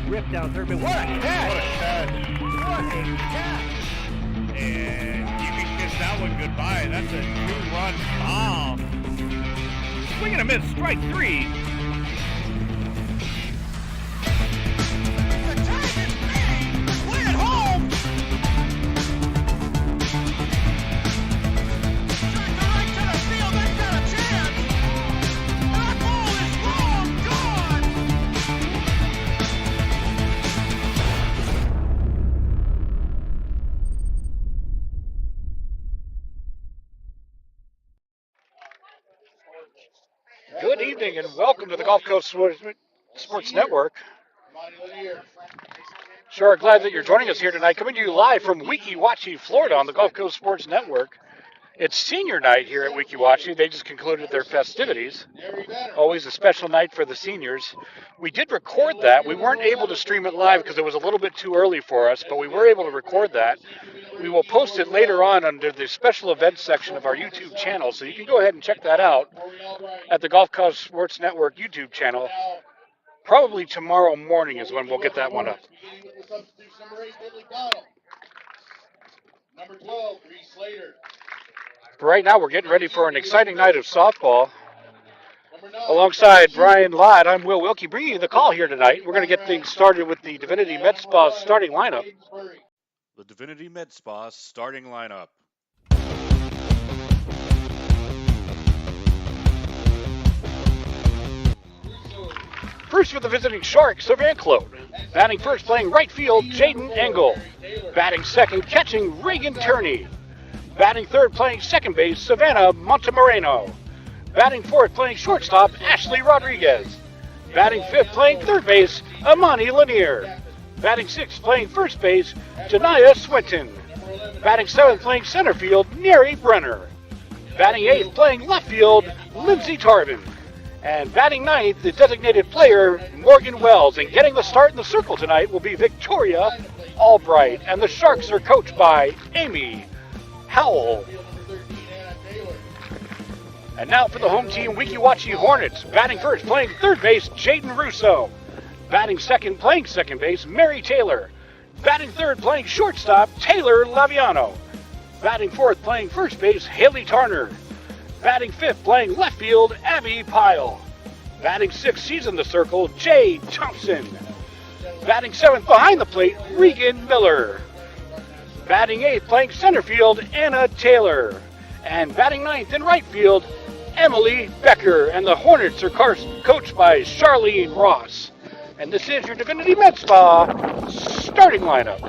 Ripped down third base. What a catch! What a catch. What a catch! And you can kiss that one goodbye. That's a 2-run bomb. Swing and a miss, strike three. The tag is made. Play it home. Track the right to the field. They've got a chance. That ball is long gone. Good evening and welcome to the Gulf Coast Sports Network. Sure, glad that you're joining us here tonight. Coming to you live from Weeki Wachee, Florida on the Gulf Coast Sports Network. It's senior night here at Weeki Wachee. They just concluded their festivities. Always a special night for the seniors. We did record that. We weren't able to stream it live because it was a little bit too early for us, but we were able to record that. We will post it later on under the special events section of our YouTube channel, so you can go ahead and check that out at the Gulf Coast Sports Network YouTube channel. Probably tomorrow morning is when we'll get that one up. Number 12, Reese Slater. But right now we're getting ready for an exciting night of softball. Alongside Brian Ladd, I'm Will Wilkie, bringing you the call here tonight. We're going to get things started with the Divinity Med Spa starting lineup. The Divinity Med Spa starting lineup. First for the visiting Sharks of Anclote. Batting first, playing right field, Jaden Engel. Batting second, catching Reagan Turney. Batting third, playing second base, Savannah Montemoreno. Batting fourth, playing shortstop, Ashley Rodriguez. Batting fifth, playing third base, Amani Lanier. Batting sixth, playing first base, Janaya Swinton. Batting seventh, playing center field, Neri Brenner. Batting eighth, playing left field, Lindsey Tarvin. And batting ninth, the designated player, Morgan Wells. And getting the start in the circle tonight will be Victoria Albright. And the Sharks are coached by Amy Howell. And now for the home team, Weeki Wachee Hornets. Batting first, playing third base, Jaden Russo. Batting second, playing second base, Mary Taylor. Batting third, playing shortstop, Taylor Laviano. Batting fourth, playing first base, Haley Tarner. Batting fifth, playing left field, Abby Pyle. Batting sixth, she's in the circle, Jay Thompson. Batting seventh, behind the plate, Regan Miller. Batting eighth, playing center field, Anna Taylor. And batting ninth in right field, Emily Becker. And the Hornets are coached by Charlene Ross. And this is your Divinity Med Spa starting lineup.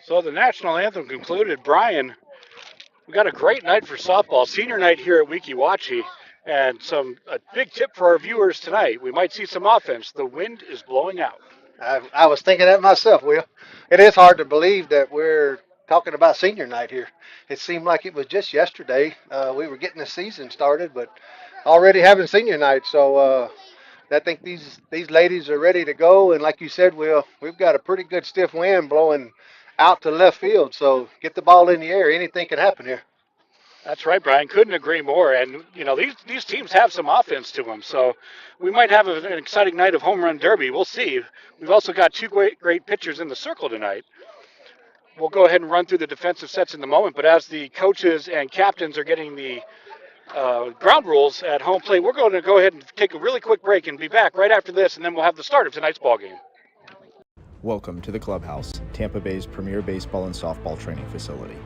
So the national anthem concluded. Brian, we got a great night for softball, senior night here at Weeki Wachee, and a big tip for our viewers tonight. We might see some offense. The wind is blowing out. I was thinking that myself, Will. It is hard to believe that we're talking about senior night here. It seemed like it was just yesterday. We were getting the season started, but already having senior night. So I think these ladies are ready to go. And like you said, Will, we've got a pretty good stiff wind blowing out to left field. So get the ball in the air. Anything can happen here. That's right, Brian. Couldn't agree more. And these teams have some offense to them, so we might have an exciting night of home run derby. We'll see. We've also got two great pitchers in the circle tonight. We'll go ahead and run through the defensive sets in the moment. But as the coaches and captains are getting the ground rules at home plate, we're going to go ahead and take a really quick break and be back right after this, and then we'll have the start of tonight's ball game. Welcome to the Clubhouse, Tampa Bay's premier baseball and softball training facility.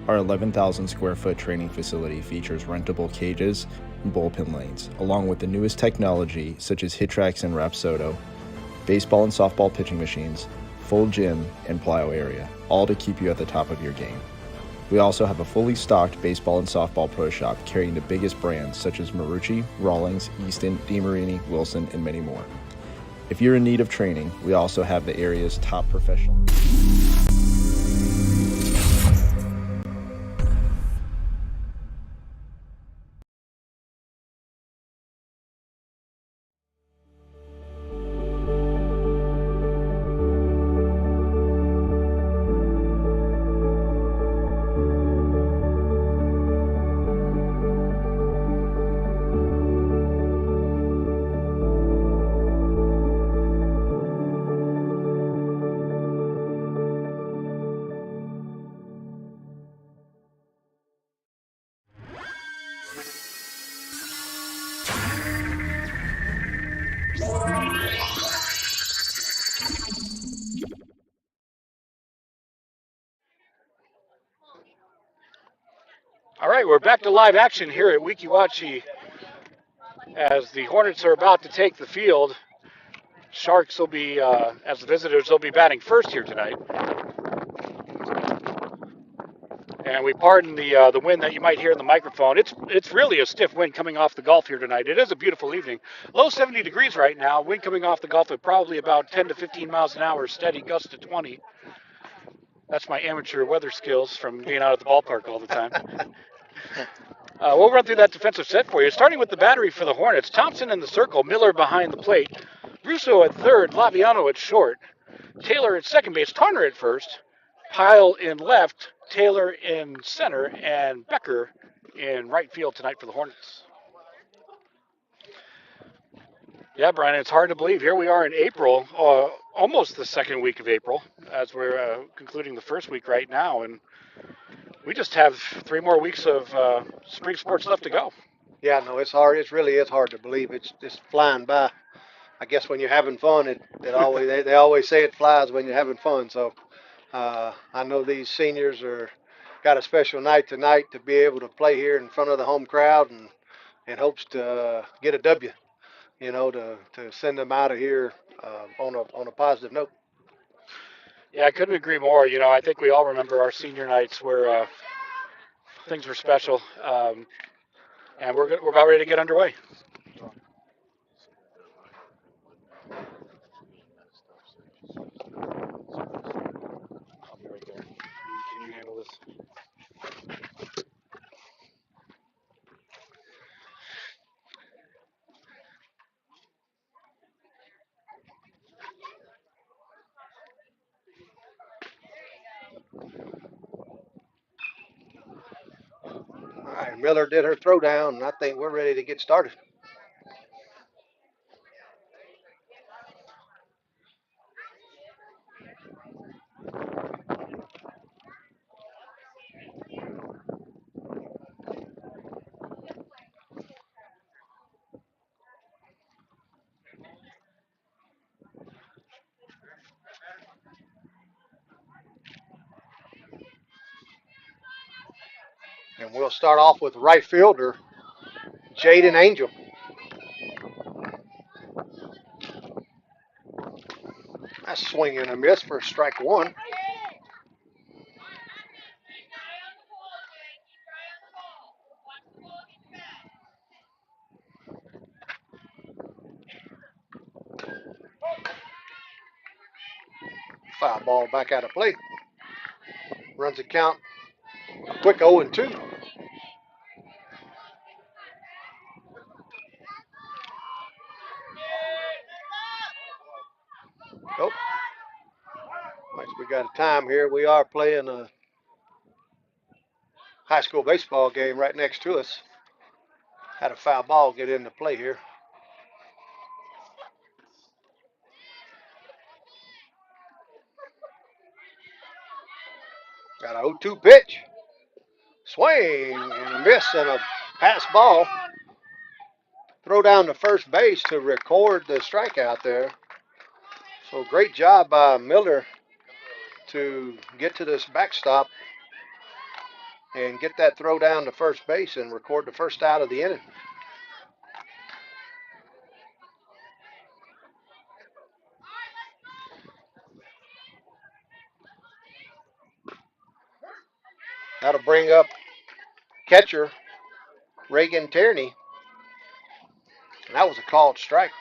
Our 11,000 square foot training facility features rentable cages and bullpen lanes, along with the newest technology such as HitTrax and Rapsodo, baseball and softball pitching machines, full gym, and plyo area, all to keep you at the top of your game. We also have a fully stocked baseball and softball pro shop carrying the biggest brands such as Marucci, Rawlings, Easton, DeMarini, Wilson, and many more. If you're in need of training, we also have the area's top professional. All right, we're back to live action here at Weeki Wachee as the Hornets are about to take the field. Sharks will be, as the visitors, they'll be batting first here tonight. And we pardon the wind that you might hear in the microphone. It's really a stiff wind coming off the Gulf here tonight. It is a beautiful evening. Low 70 degrees right now. Wind coming off the Gulf at probably about 10 to 15 miles an hour, steady gust to 20. That's my amateur weather skills from being out at the ballpark all the time. We'll run through that defensive set for you. Starting with the battery for the Hornets. Thompson in the circle, Miller behind the plate. Russo at third, Laviano at short. Taylor at second base, Turner at first. Pyle in left, Taylor in center, and Becker in right field tonight for the Hornets. Yeah, Brian, it's hard to believe. Here we are in April, almost the second week of April, as we're concluding the first week right now, and we just have 3 more weeks of spring sports left to go. Yeah, no, it's hard. It really is hard to believe. It's just flying by. I guess when you're having fun, it always they always say it flies when you're having fun. So I know these seniors got a special night tonight to be able to play here in front of the home crowd and hopes to get a W. To send them out of here on a positive note. Yeah, I couldn't agree more. I think we all remember our senior nights where things were special, and we're about ready to get underway. I'll be right there. Can you handle this? All right, Miller did her throwdown, and I think we're ready to get started. And we'll start off with right fielder, Jaden Angel. That's swing and a miss for strike one. Foul ball back out of play. Runs the count a quick 0-2. Nope. Once we got a time here, we are playing a high school baseball game right next to us. Had a foul ball get into play here. Got a 0-2 pitch. Swing and a miss and a pass ball. Throw down to first base to record the strikeout there. So great job by Miller to get to this backstop and get that throw down to first base and record the first out of the inning. That'll bring up catcher Reagan Tierney. And that was a called strike.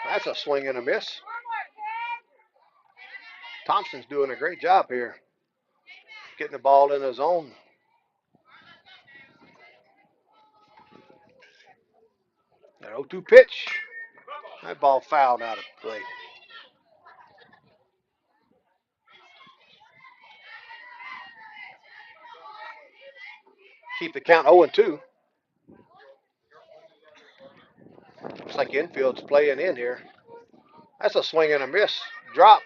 That's a swing and a miss. Thompson's doing a great job here, getting the ball in his zone. That 0-2 pitch. That ball fouled out of play. Keep the count 0-2. Looks like infield's playing in here. That's a swing and a miss. Drop.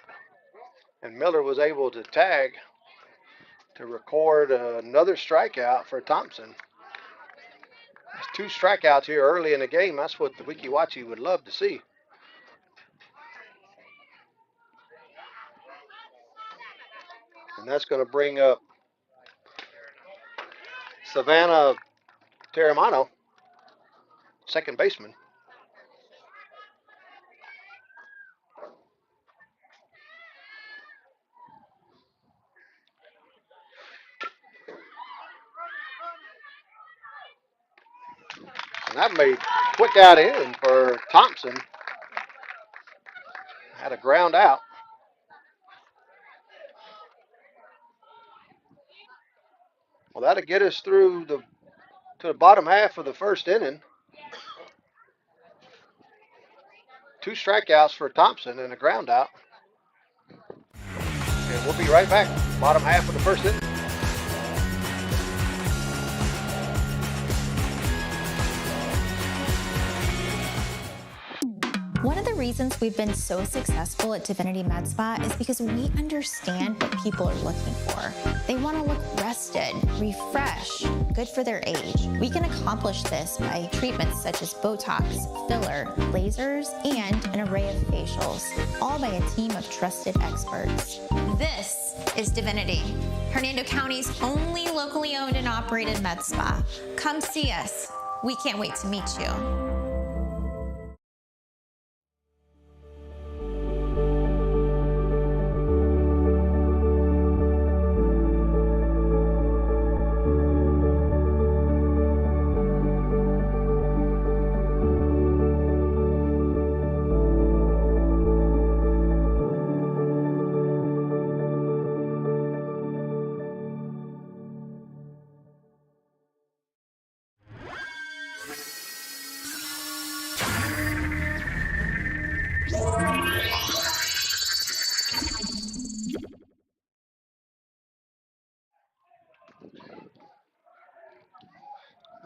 And Miller was able to tag to record another strikeout for Thompson. There's 2 strikeouts here early in the game. That's what the Weeki Wachee would love to see. And that's going to bring up Savannah Terramano, second baseman. And that made quick out in for Thompson. Had a ground out. Well, that'll get us through to the bottom half of the first inning. 2 strikeouts for Thompson and a ground out. And we'll be right back. Bottom half of the first inning. One of the reasons we've been so successful at Divinity Med Spa is because we understand what people are looking for. They want to look rested, refreshed, good for their age. We can accomplish this by treatments such as Botox, filler, lasers, and an array of facials, all by a team of trusted experts. This is Divinity, Hernando County's only locally owned and operated med spa. Come see us. We can't wait to meet you.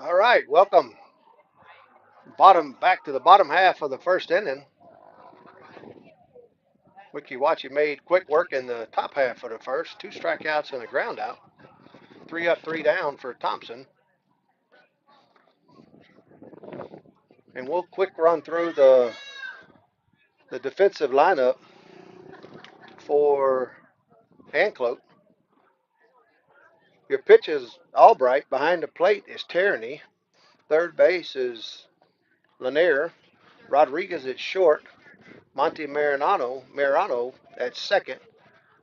All right, welcome. Back to the bottom half of the first inning. Weeki Wachee made quick work in the top half of the first. 2 strikeouts and a ground out. 3 up, 3 down for Thompson. And we'll quick run through the defensive lineup for Anclote. Your pitch is Albright. Behind the plate is Tierney. Third base is Lanier. Rodriguez at short. Monty Marano at second.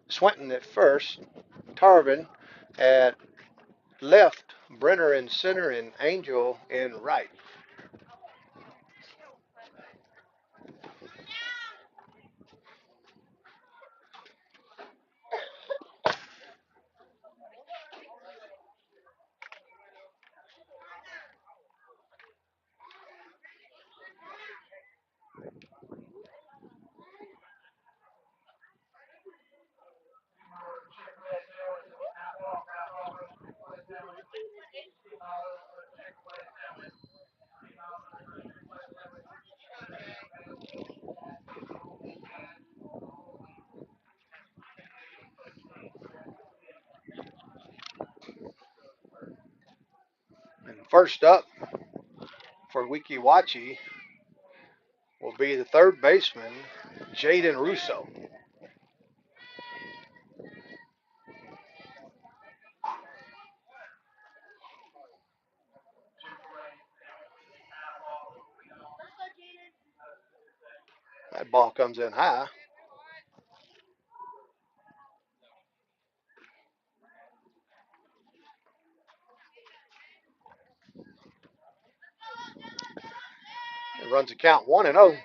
Swinton at first. Tarvin at left. Brenner in center and Angel in right. And first up for Weeki Wachee will be the third baseman, Jaden Russo. That ball comes in high. It runs a count 1-0.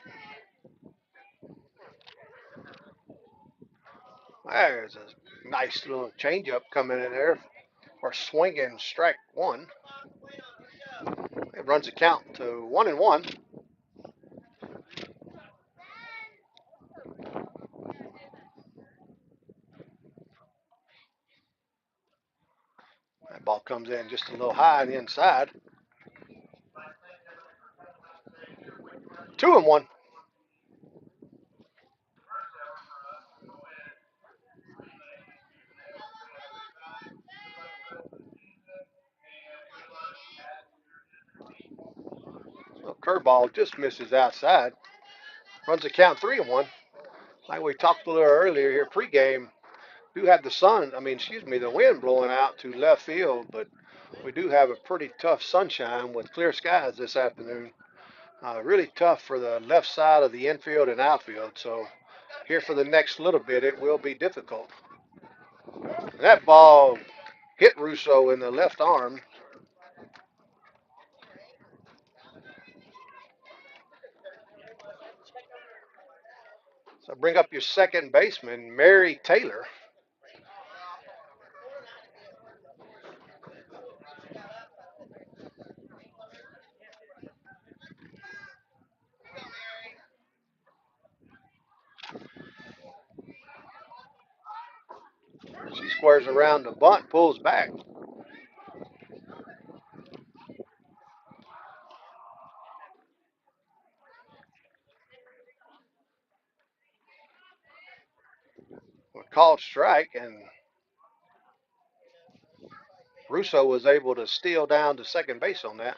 There's a nice little changeup coming in there for swinging strike one. It runs a count to 1-1. That ball comes in just a little high on the inside. 2-1. So curveball just misses outside. Runs a count 3-1. Like we talked a little earlier here pregame, do have the wind blowing out to left field, but we do have a pretty tough sunshine with clear skies this afternoon. Really tough for the left side of the infield and outfield. So here for the next little bit, it will be difficult. That ball hit Russo in the left arm. So bring up your second baseman, Mary Taylor. She squares around the bunt, pulls back. A called strike, and Russo was able to steal down to second base on that.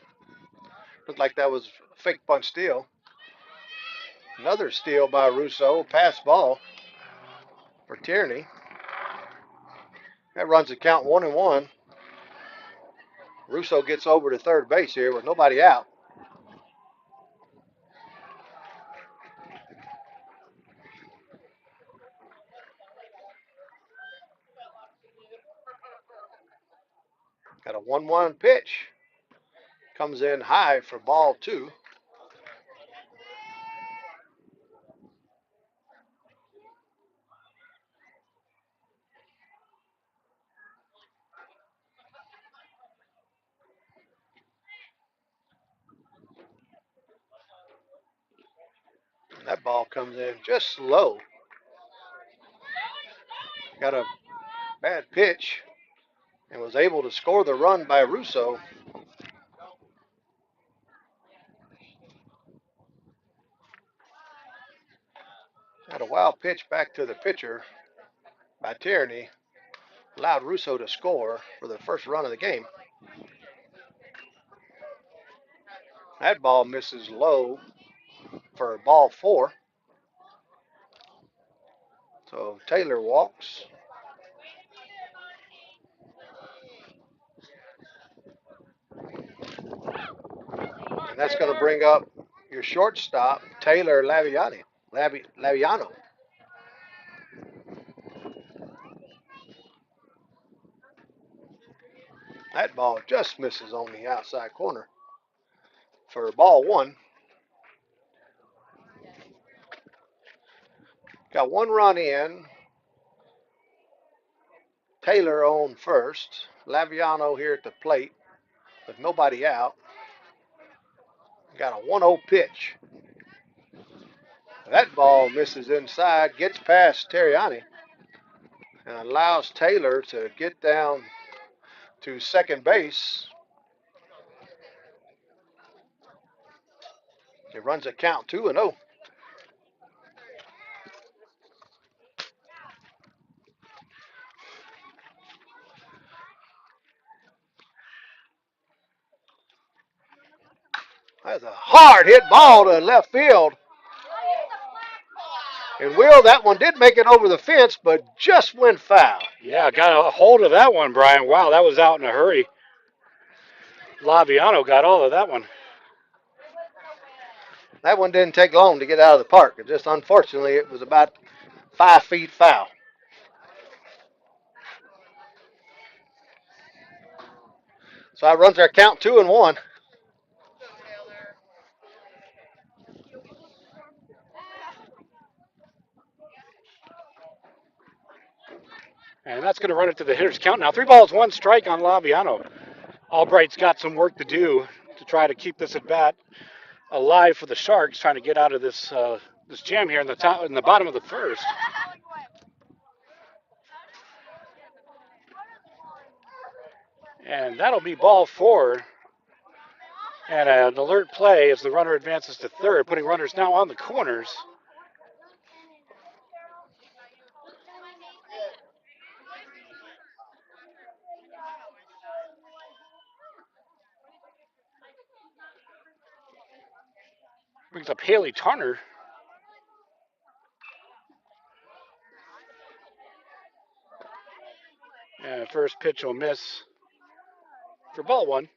Looked like that was a fake bunt steal. Another steal by Russo, pass ball for Tierney. That runs the count 1-1. Russo gets over to third base here with nobody out. Got a 1-1 pitch. Comes in high for ball 2. That ball comes in just low. Got a bad pitch and was able to score the run by Russo. Had a wild pitch back to the pitcher by Tierney. Allowed Russo to score for the first run of the game. That ball misses low for ball 4. So Taylor walks. And that's going to bring up your shortstop, Taylor Laviano. That ball just misses on the outside corner for ball 1. Got 1 run in. Taylor on first. Laviano here at the plate with nobody out. Got a 1-0 pitch. That ball misses inside, gets past Terriani, and allows Taylor to get down to second base. It runs a count 2-0. That's a hard hit ball to left field. And Will, that one did make it over the fence, but just went foul. Yeah, got a hold of that one, Brian. Wow, that was out in a hurry. Laviano got all of that one. That one didn't take long to get out of the park. It just, unfortunately, it was about 5 feet foul. So that runs our count 2-1. And that's going to run it to the hitter's count now. 3 balls, 1 strike on Laviano. Albright's got some work to do to try to keep this at bat alive for the Sharks, trying to get out of this this jam here in the bottom of the first. And that'll be ball 4. And an alert play as the runner advances to third, putting runners now on the corners. Brings up Haley Tarner. And first pitch will miss for ball 1.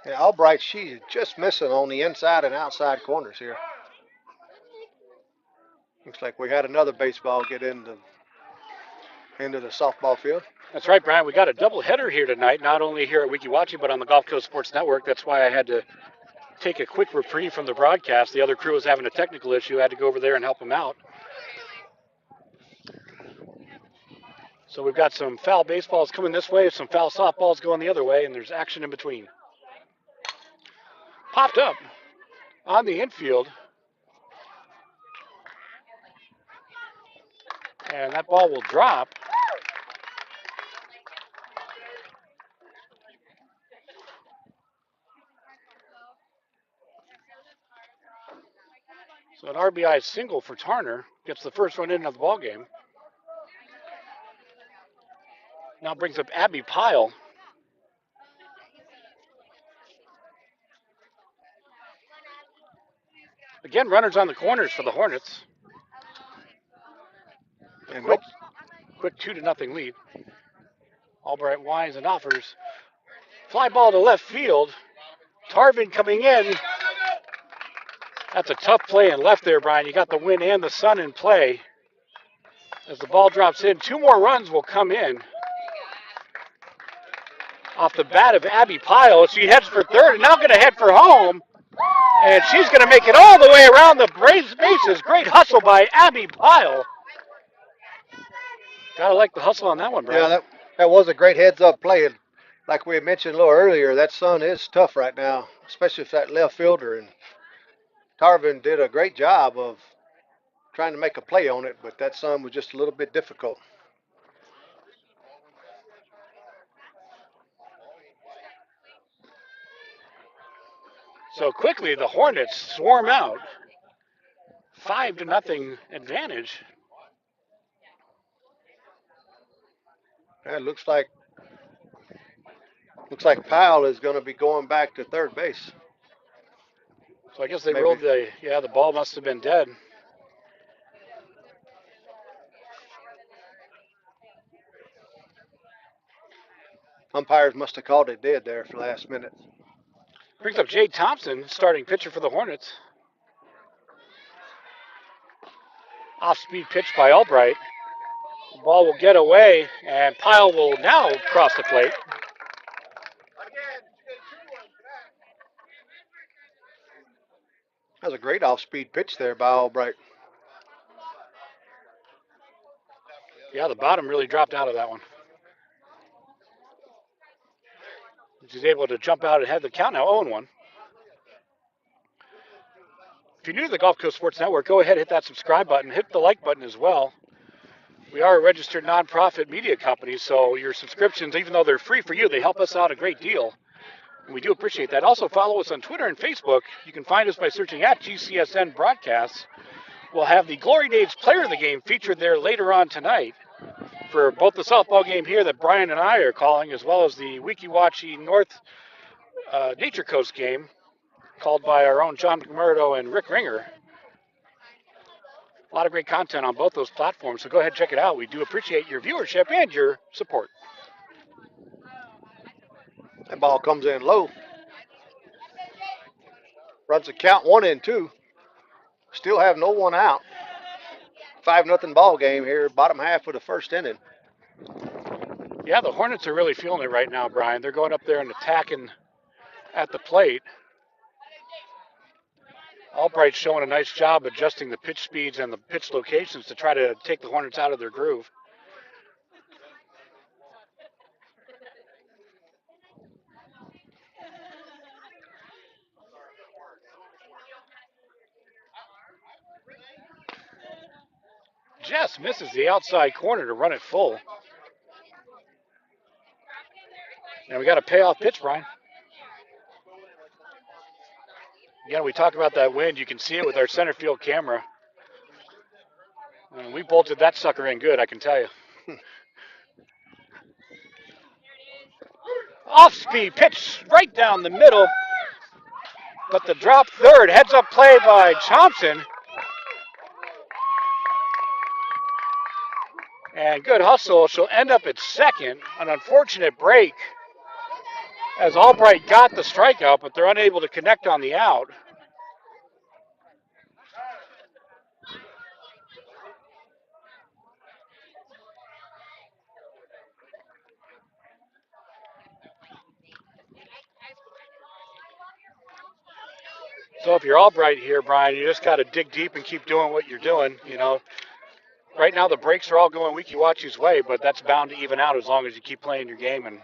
Yeah, Albright, she's just missing on the inside and outside corners here. Looks like we had another baseball get into the softball field. That's right, Brian. We got a double header here tonight, not only here at Weeki Wachee, but on the Gulf Coast Sports Network. That's why I had to take a quick reprieve from the broadcast. The other crew was having a technical issue. I had to go over there and help them out. So we've got some foul baseballs coming this way, some foul softballs going the other way, and there's action in between. Popped up on the infield. And that ball will drop. So an RBI single for Tarner gets the first run in of the ball game. Now brings up Abby Pyle. Again, runners on the corners for the Hornets. And Quick 2-0 lead. Albright winds and offers. Fly ball to left field. Tarvin coming in. That's a tough play in left there, Brian. You got the wind and the sun in play. As the ball drops in, 2 more runs will come in. Off the bat of Abby Pyle. She heads for third and now going to head for home. And she's going to make it all the way around the bases. Great hustle by Abby Pyle. Gotta like the hustle on that one, Brian. yeah, that was a great heads-up play. And like we had mentioned a little earlier, that sun is tough right now, especially for that left fielder. And Tarvin did a great job of trying to make a play on it, but that sun was just a little bit difficult. So quickly, the Hornets swarm out. 5-0 advantage. It looks like Powell is going to be going back to third base. So I guess they Maybe. rolled the ball must have been dead. Umpires must have called it dead there for the last minute. Brings up Jay Thompson, starting pitcher for the Hornets. Off-speed pitch by Albright. The ball will get away, and Pyle will now cross the plate. That was a great off-speed pitch there by Albright. Yeah, the bottom really dropped out of that one. She's able to jump out and head the count now, 0-1. If you're new to the Gulf Coast Sports Network, go ahead and hit that subscribe button. Hit the like button as well. We are a registered nonprofit media company, so your subscriptions, even though they're free for you, they help us out a great deal. And we do appreciate that. Also, follow us on Twitter and Facebook. You can find us by searching at GCSN Broadcasts. We'll have the Glory Days Player of the Game featured there later on tonight for both the softball game here that Brian and I are calling, as well as the Weeki Wachee North Nature Coast game called by our own John McMurdo and Rick Ringer. A lot of great content on both those platforms, so go ahead and check it out. We do appreciate your viewership and your support. That ball comes in low. Runs the count 1-2. Still have no one out. 5-0 ball game here, bottom half of the first inning. Yeah, the Hornets are really feeling it right now, Brian. They're going up there and attacking at the plate. Albright's showing a nice job adjusting the pitch speeds and the pitch locations to try to take the Hornets out of their groove. Jess misses the outside corner to run it full. And we got a payoff pitch, Brian. Again, we talk about that wind. You can see it with our center field camera. And we bolted that sucker in good, I can tell you. Off-speed pitch right down the middle. But the drop third, heads-up play by Thompson. And good hustle. She'll end up at second. An unfortunate break as Albright got the strikeout, but they're unable to connect on the out. So if you're Albright here, Brian, you just got to dig deep and keep doing what you're doing. You know, right now the breaks are all going Weeki Wachee's way, but that's bound to even out as long as you keep playing your game and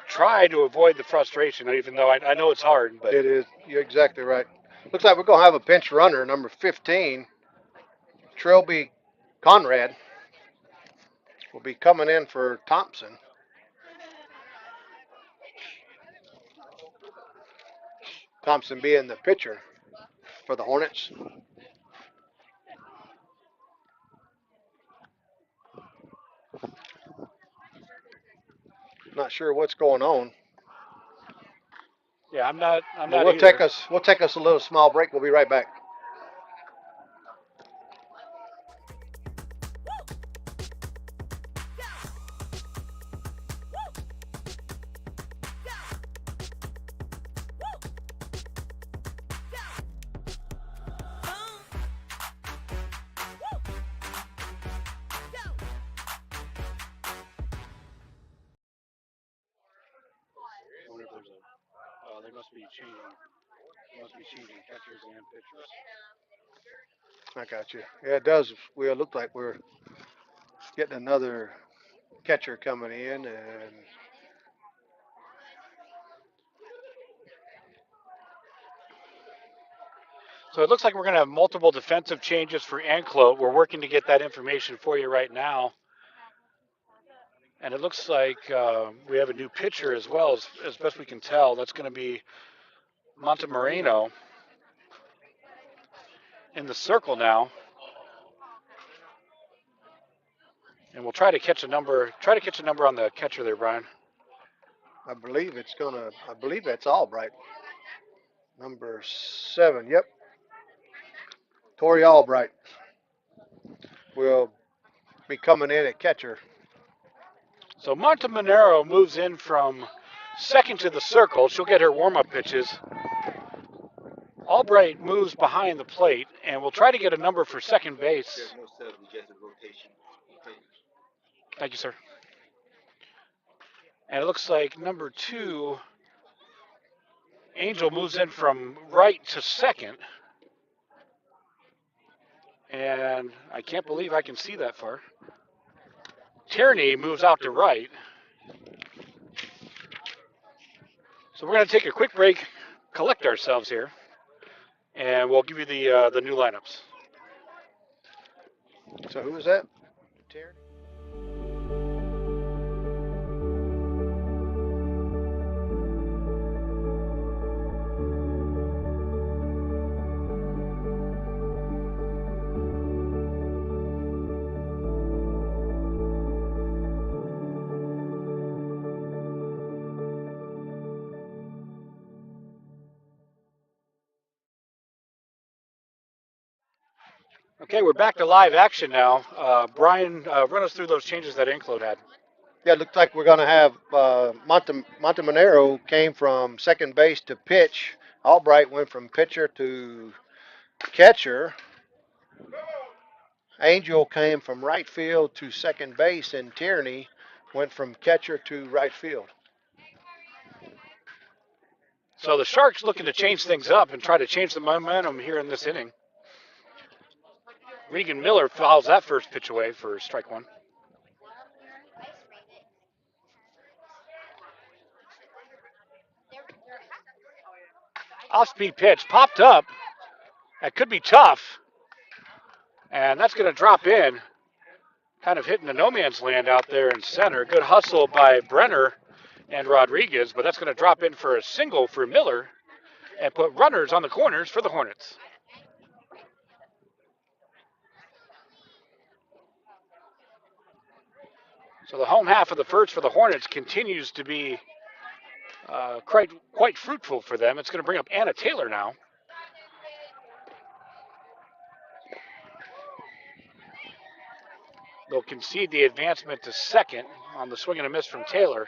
try to avoid the frustration, even though I know it's hard. But It is. You're exactly right. Looks like we're going to have a pinch runner, number 15, Trilby Conrad, will be coming in for Thompson. Thompson being the pitcher for the Hornets. Not sure what's going on. yeah, I'm not We'll either. take us a little small break. We'll be right back. They must be changing catchers and pitchers. I got you. Yeah, it does. We look like we're getting another catcher coming in, and So it looks like we're going to have multiple defensive changes for Anclote. We're working to get that information for you right now. And it looks like we have a new pitcher as well, as best we can tell. That's going to be Montemoreno in the circle now. And we'll try to catch a number on the catcher there, Brian. I believe that's Albright. Number 7. Yep. Tori Albright will be coming in at catcher. So Montemoreno moves in from second to the circle. She'll get her warm-up pitches. Albright moves behind the plate, and we'll try to get a number for second base. Thank you, sir. And it looks like number 2, Angel, moves in from right to second. And I can't believe I can see that far. Tierney moves out to right. So we're going to take a quick break, collect ourselves here, and we'll give you the new lineups. So who is that? Tierney. Okay, we're back to live action now. Brian, run us through those changes that Anclote had. Yeah, it looks like we're going to have Montemonero came from second base to pitch. Albright went from pitcher to catcher. Angel came from right field to second base, and Tierney went from catcher to right field. So the Sharks looking to change things up and try to change the momentum here in this inning. Regan Miller fouls that first pitch away for strike one. Off-speed pitch popped up. That could be tough. And that's going to drop in. Kind of hitting the no man's land out there in center. Good hustle by Brenner and Rodriguez, but that's going to drop in for a single for Miller and put runners on the corners for the Hornets. So the home half of the first for the Hornets continues to be quite fruitful for them. It's going to bring up Anna Taylor now. They'll concede the advancement to second on the swing and a miss from Taylor.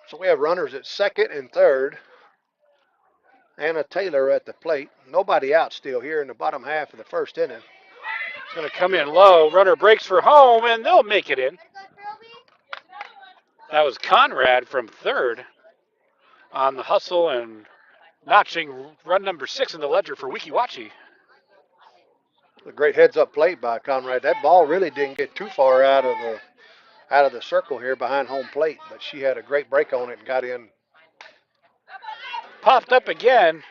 So we have runners at second and third. Anna Taylor at the plate. Nobody out still here in the bottom half of the first inning. It's going to come in low. Runner breaks for home, and they'll make it in. That was Conrad from third on the hustle and notching run number 6 in the ledger for Weeki Wachee. A great heads-up play by Conrad. That ball really didn't get too far out of the circle here behind home plate, but she had a great break on it and got in. Popped up again.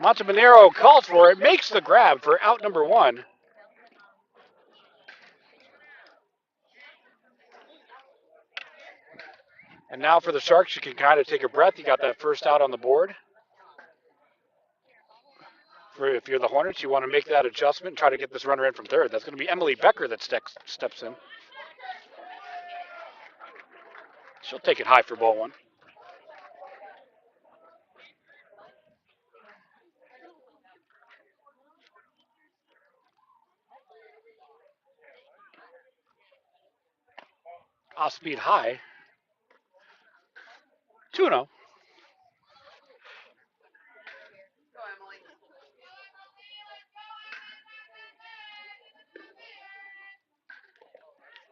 Montemonero calls for it, makes the grab for out number 1. And now for the Sharks, you can kind of take a breath. You got that first out on the board. If you're the Hornets, you want to make that adjustment and try to get this runner in from third. That's going to be Emily Becker that steps in. She'll take it high for ball 1. Off speed high. 2-0.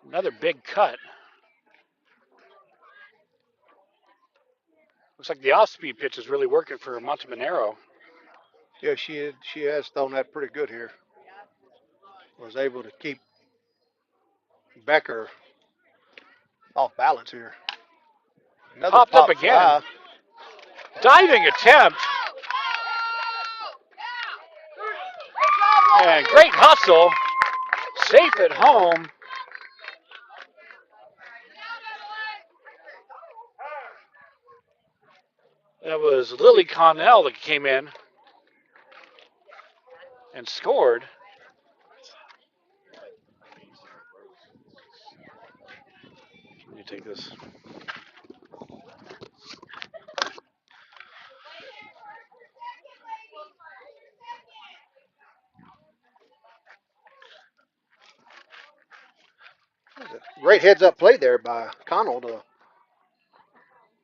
Another big cut. Looks like the off-speed pitch is really working for Montemonero. Yeah, she has thrown that pretty good here. Was able to keep Becker off balance here. Another Popped up pop again. fly. Diving attempt. And great hustle. Safe at home. That was Lily Connell that came in and scored. Let me take this. Great heads-up play there by Connell.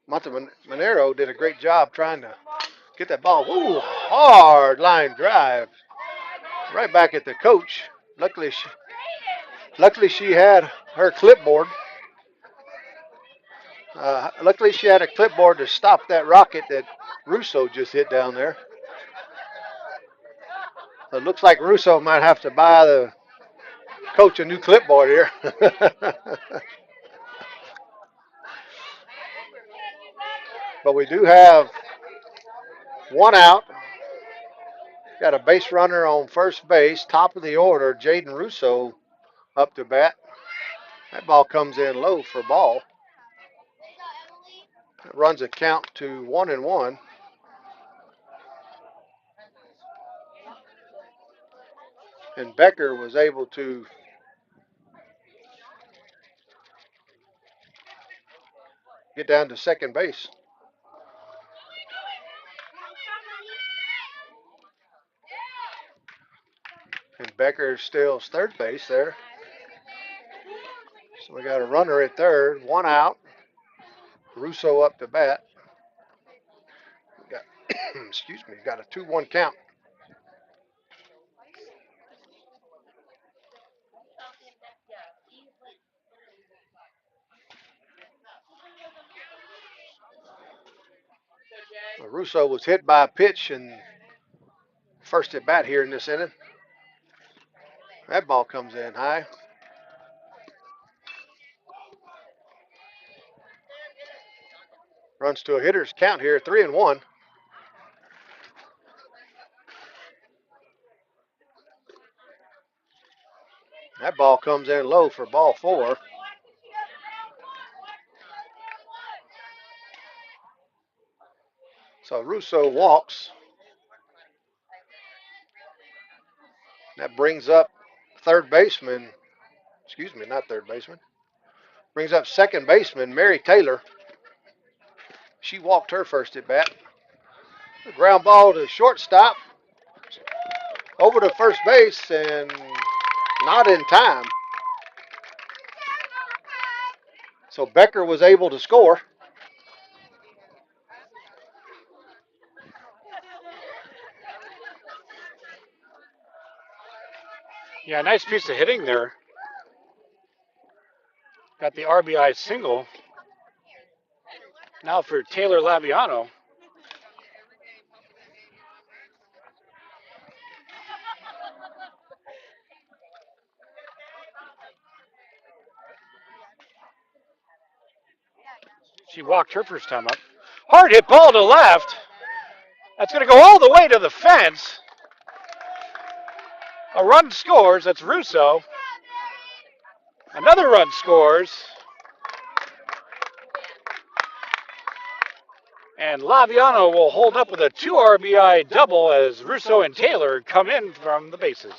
Montemonero did a great job trying to get that ball. Ooh, hard line drive. Right back at the coach. Luckily she had her clipboard. Luckily she had a clipboard to stop that rocket that Russo just hit down there. It looks like Russo might have to buy the coach a new clipboard here. But we do have one out. Got a base runner on first base, top of the order, Jaden Russo up to bat. That ball comes in low for ball. It runs a count to 1-1. And Becker was able to get down to second base. And Becker steals third base there. So we got a runner at third, one out. Russo up to bat. We got, excuse me, got a 2-1 count. Russo was hit by a pitch and first at bat here in this inning. That ball comes in high. Runs to a hitter's count here, 3-1. That ball comes in low for ball 4. So Russo walks. That brings up third baseman, excuse me, not third baseman. Brings up second baseman, Mary Taylor. She walked her first at bat. Ground ball to shortstop. Over to first base and not in time. So Becker was able to score. Yeah, nice piece of hitting there. Got the RBI single. Now for Taylor Laviano. She walked her first time up. Hard hit ball to left. That's going to go all the way to the fence. A run scores. That's Russo. Another run scores. And Laviano will hold up with a 2 RBI double as Russo and Taylor come in from the bases.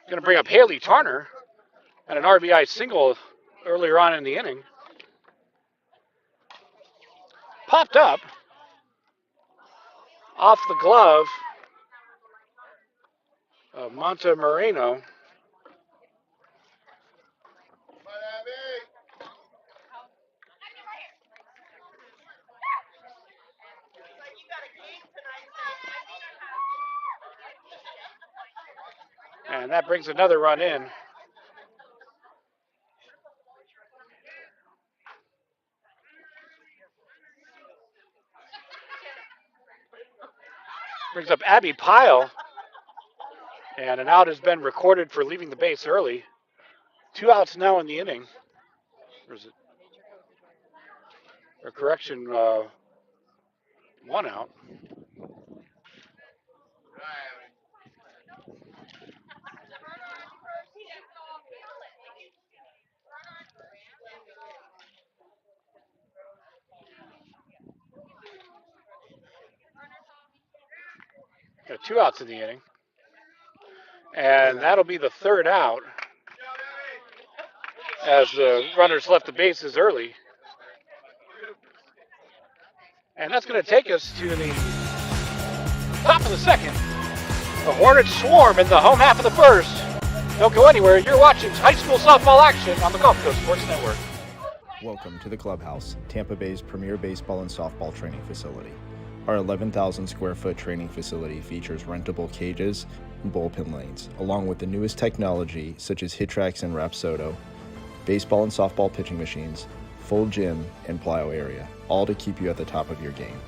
Going to bring up Haley Tarner and an RBI single earlier on in the inning. Popped up off the glove of Monta Moreno. And that brings another run in. Brings up Abby Pyle. And an out has been recorded for leaving the base early. 2 outs now in the inning. Or is it? Or correction, 1 out. Got 2 outs in the inning. And that'll be the 3rd out as the runners left the bases early. And that's going to take us to the top of the 2nd. The Hornets swarm in the home half of the 1st. Don't go anywhere. You're watching high school softball action on the Gulf Coast Sports Network. Welcome to the Clubhouse, Tampa Bay's premier baseball and softball training facility. Our 11,000 square foot training facility features rentable cages and bullpen lanes, along with the newest technology such as HitTrax and Rapsodo, baseball and softball pitching machines, full gym, and plyo area, all to keep you at the top of your game.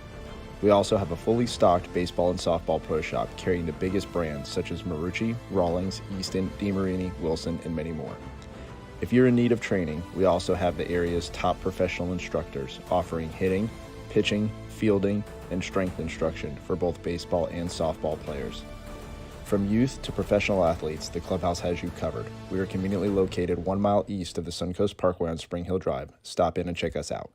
We also have a fully stocked baseball and softball pro shop carrying the biggest brands such as Marucci, Rawlings, Easton, DeMarini, Wilson, and many more. If you're in need of training, we also have the area's top professional instructors offering hitting, pitching, fielding, and strength instruction for both baseball and softball players. From youth to professional athletes, the clubhouse has you covered. We are conveniently located 1 mile east of the Suncoast Parkway on Spring Hill Drive. Stop in and check us out.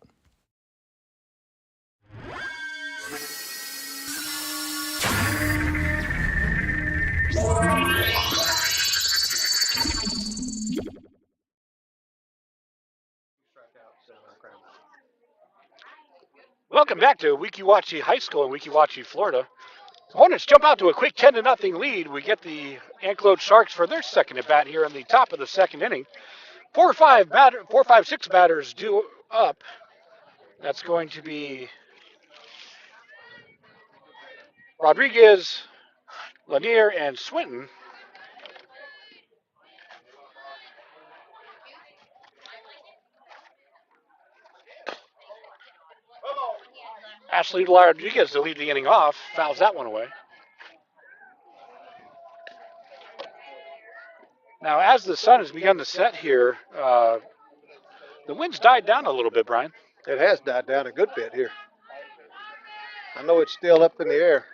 Welcome back to Weeki Wachee High School in Weeki Wachee, Florida. Hornets jump out to a quick 10-0 lead. We get the Anclote Sharks for their second at bat here in the top of the second inning. 4-5-6 batters due up. That's going to be Rodriguez, Lanier, and Swinton. Ashley Rodriguez to lead the inning off. Fouls that one away. Now, as the sun has begun to set here, the wind's died down a little bit, Brian. It has died down a good bit here. I know it's still up in the air.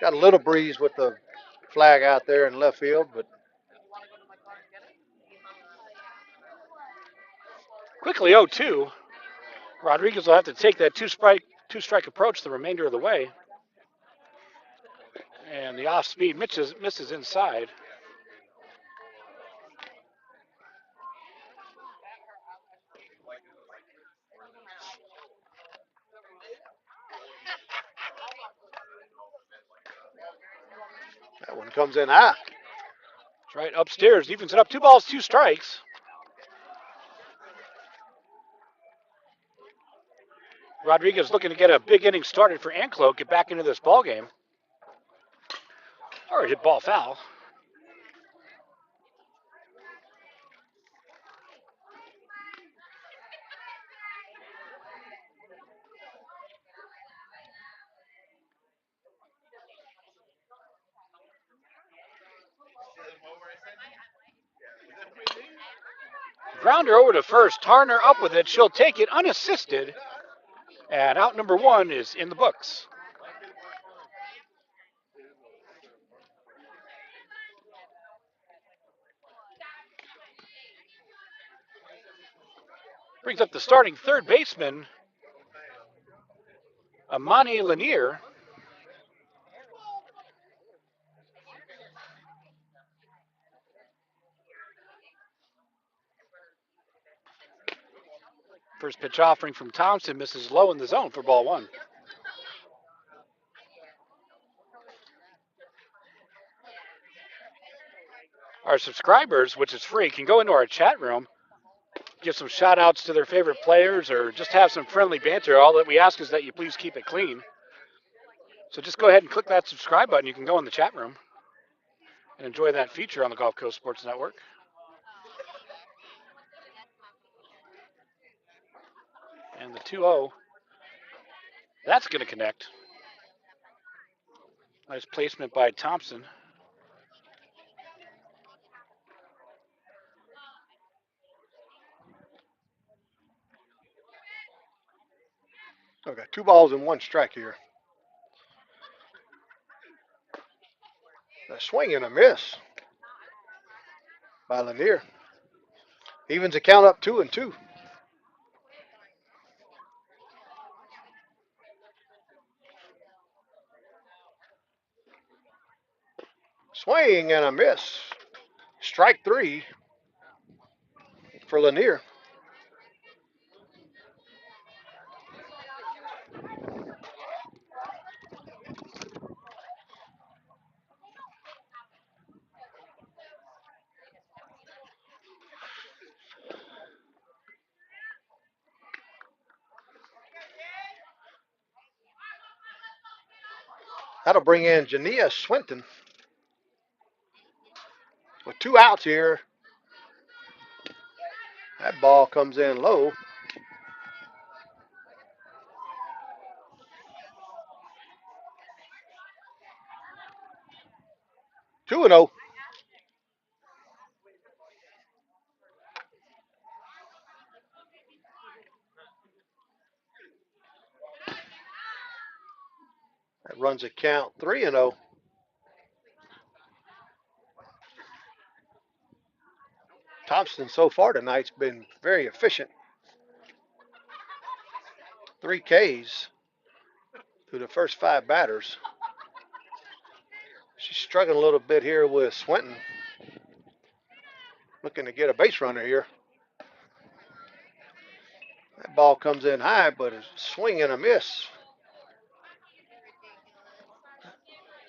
Got a little breeze with the flag out there in left field, but Quickly 0-2. Rodriguez will have to take that two-strike approach the remainder of the way. And the off-speed misses inside. that one comes in high. That's right, upstairs. Evens it up. 2 balls, 2 strikes. Rodriguez looking to get a big inning started for Anclote, get back into this ball game. Or hit ball foul. Grounder over to first. Tarner up with it. She'll take it unassisted. And out number 1 is in the books. Brings up the starting third baseman, Amani Lanier. First pitch offering from Thompson misses low in the zone for ball 1. Our subscribers, which is free, can go into our chat room, give some shout outs to their favorite players, or just have some friendly banter. All that we ask is that you please keep it clean. So just go ahead and click that subscribe button. You can go in the chat room and enjoy that feature on the Gulf Coast Sports Network. And the 2-0, that's going to connect. Nice placement by Thompson. Okay, 2 balls and 1 strike here. A swing and a miss by Lanier. Evens the count up 2-2. Swing and a miss. Strike 3 for Lanier. That'll bring in Jania Swinton with 2 outs here. That ball comes in low. 2-0. That runs a count 3-0. Thompson so far tonight's been very efficient. 3 Ks through the first 5 batters. She's struggling a little bit here with Swinton. Looking to get a base runner here. That ball comes in high, but a swing and a miss.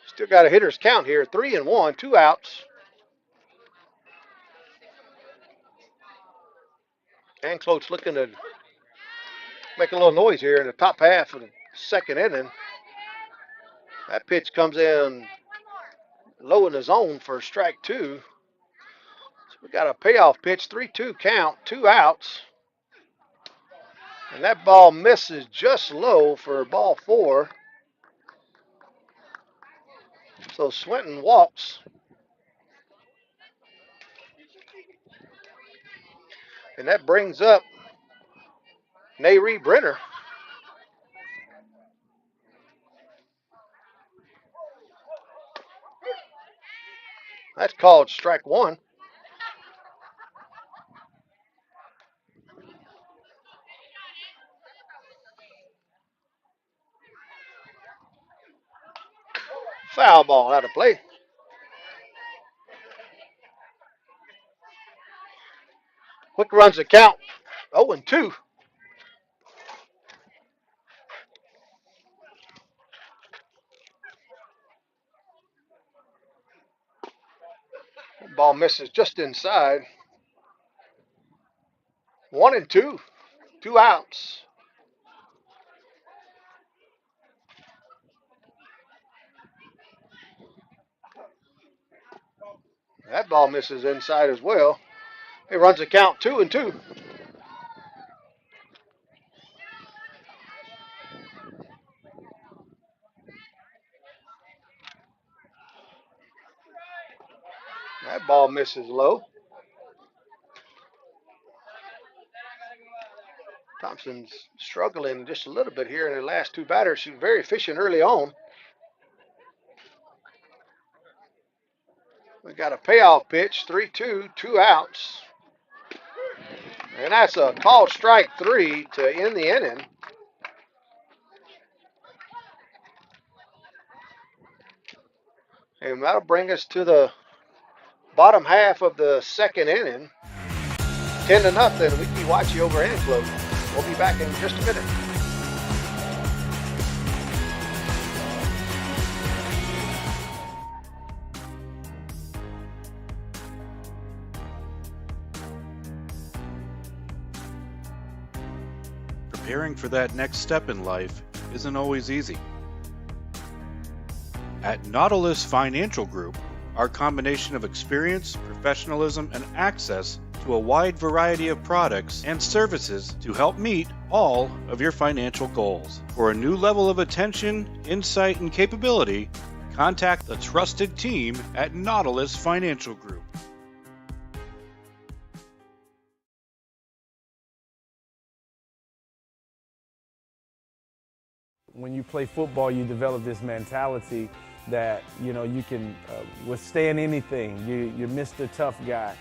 Still got a hitter's count here. 3-1, 2 outs. Anclote's looking to make a little noise here in the top half of the second inning. That pitch comes in low in the zone for strike 2. So we got a payoff pitch, 3-2 count, 2 outs. And that ball misses just low for ball 4. So Swinton walks. And that brings up Nayre Brenner. That's called strike 1. Foul ball out of play. Quick runs the count. 0-2. Ball misses just inside. 1-2. 2 outs. That ball misses inside as well. He runs the count 2-2. That ball misses low. Thompson's struggling just a little bit here in the last 2 batters. She's very efficient early on. We got a payoff pitch, 3-2, 2 outs. And that's a called strike 3 to end the inning. And that'll bring us to the bottom half of the second inning. 10-0, Weeki Wachee over Anclote. We'll be back in just a minute. Preparing for that next step in life isn't always easy. At Nautilus Financial Group, our combination of experience, professionalism, and access to a wide variety of products and services to help meet all of your financial goals. For a new level of attention, insight, and capability, contact the trusted team at Nautilus Financial Group. When you play football, you develop this mentality that, you know, you can withstand anything. You're Mr. Tough Guy.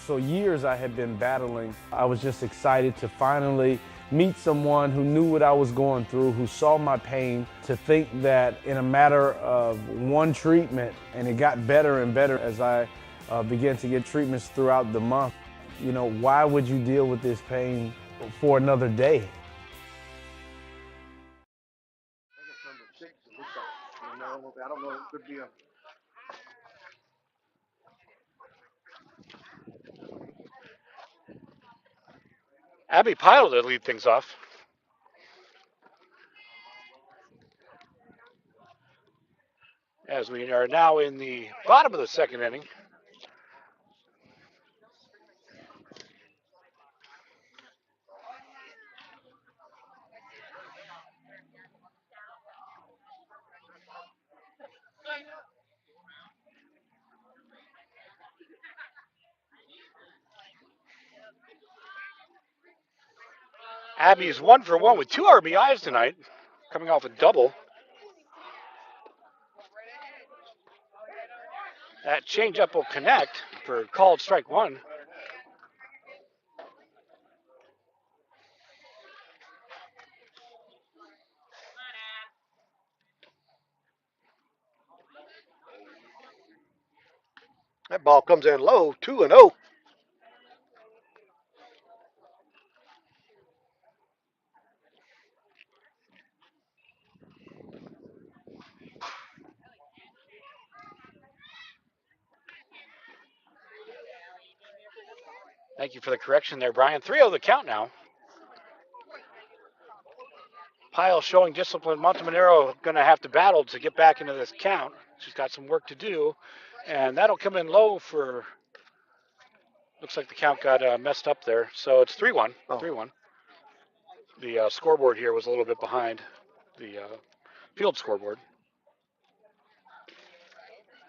So years I had been battling. I was just excited to finally meet someone who knew what I was going through, who saw my pain, to think that in a matter of one treatment, and it got better and better as I began to get treatments throughout the month. You know, why would you deal with this pain for another day? I don't know, it could be a... Abby Pyle to lead things off. As we are now in the bottom of the second inning. Abby's 1 for 1 with 2 RBIs tonight, coming off a double. That changeup will connect for called strike 1. That ball comes in low, 2-0. Thank you for the correction there, Brian. 3-0 the count now. Pyle showing discipline. Montemonero going to have to battle to get back into this count. She's got some work to do. And that'll come in low for, looks like the count got messed up there. So it's 3-1. 3-1. The scoreboard here was a little bit behind the field scoreboard.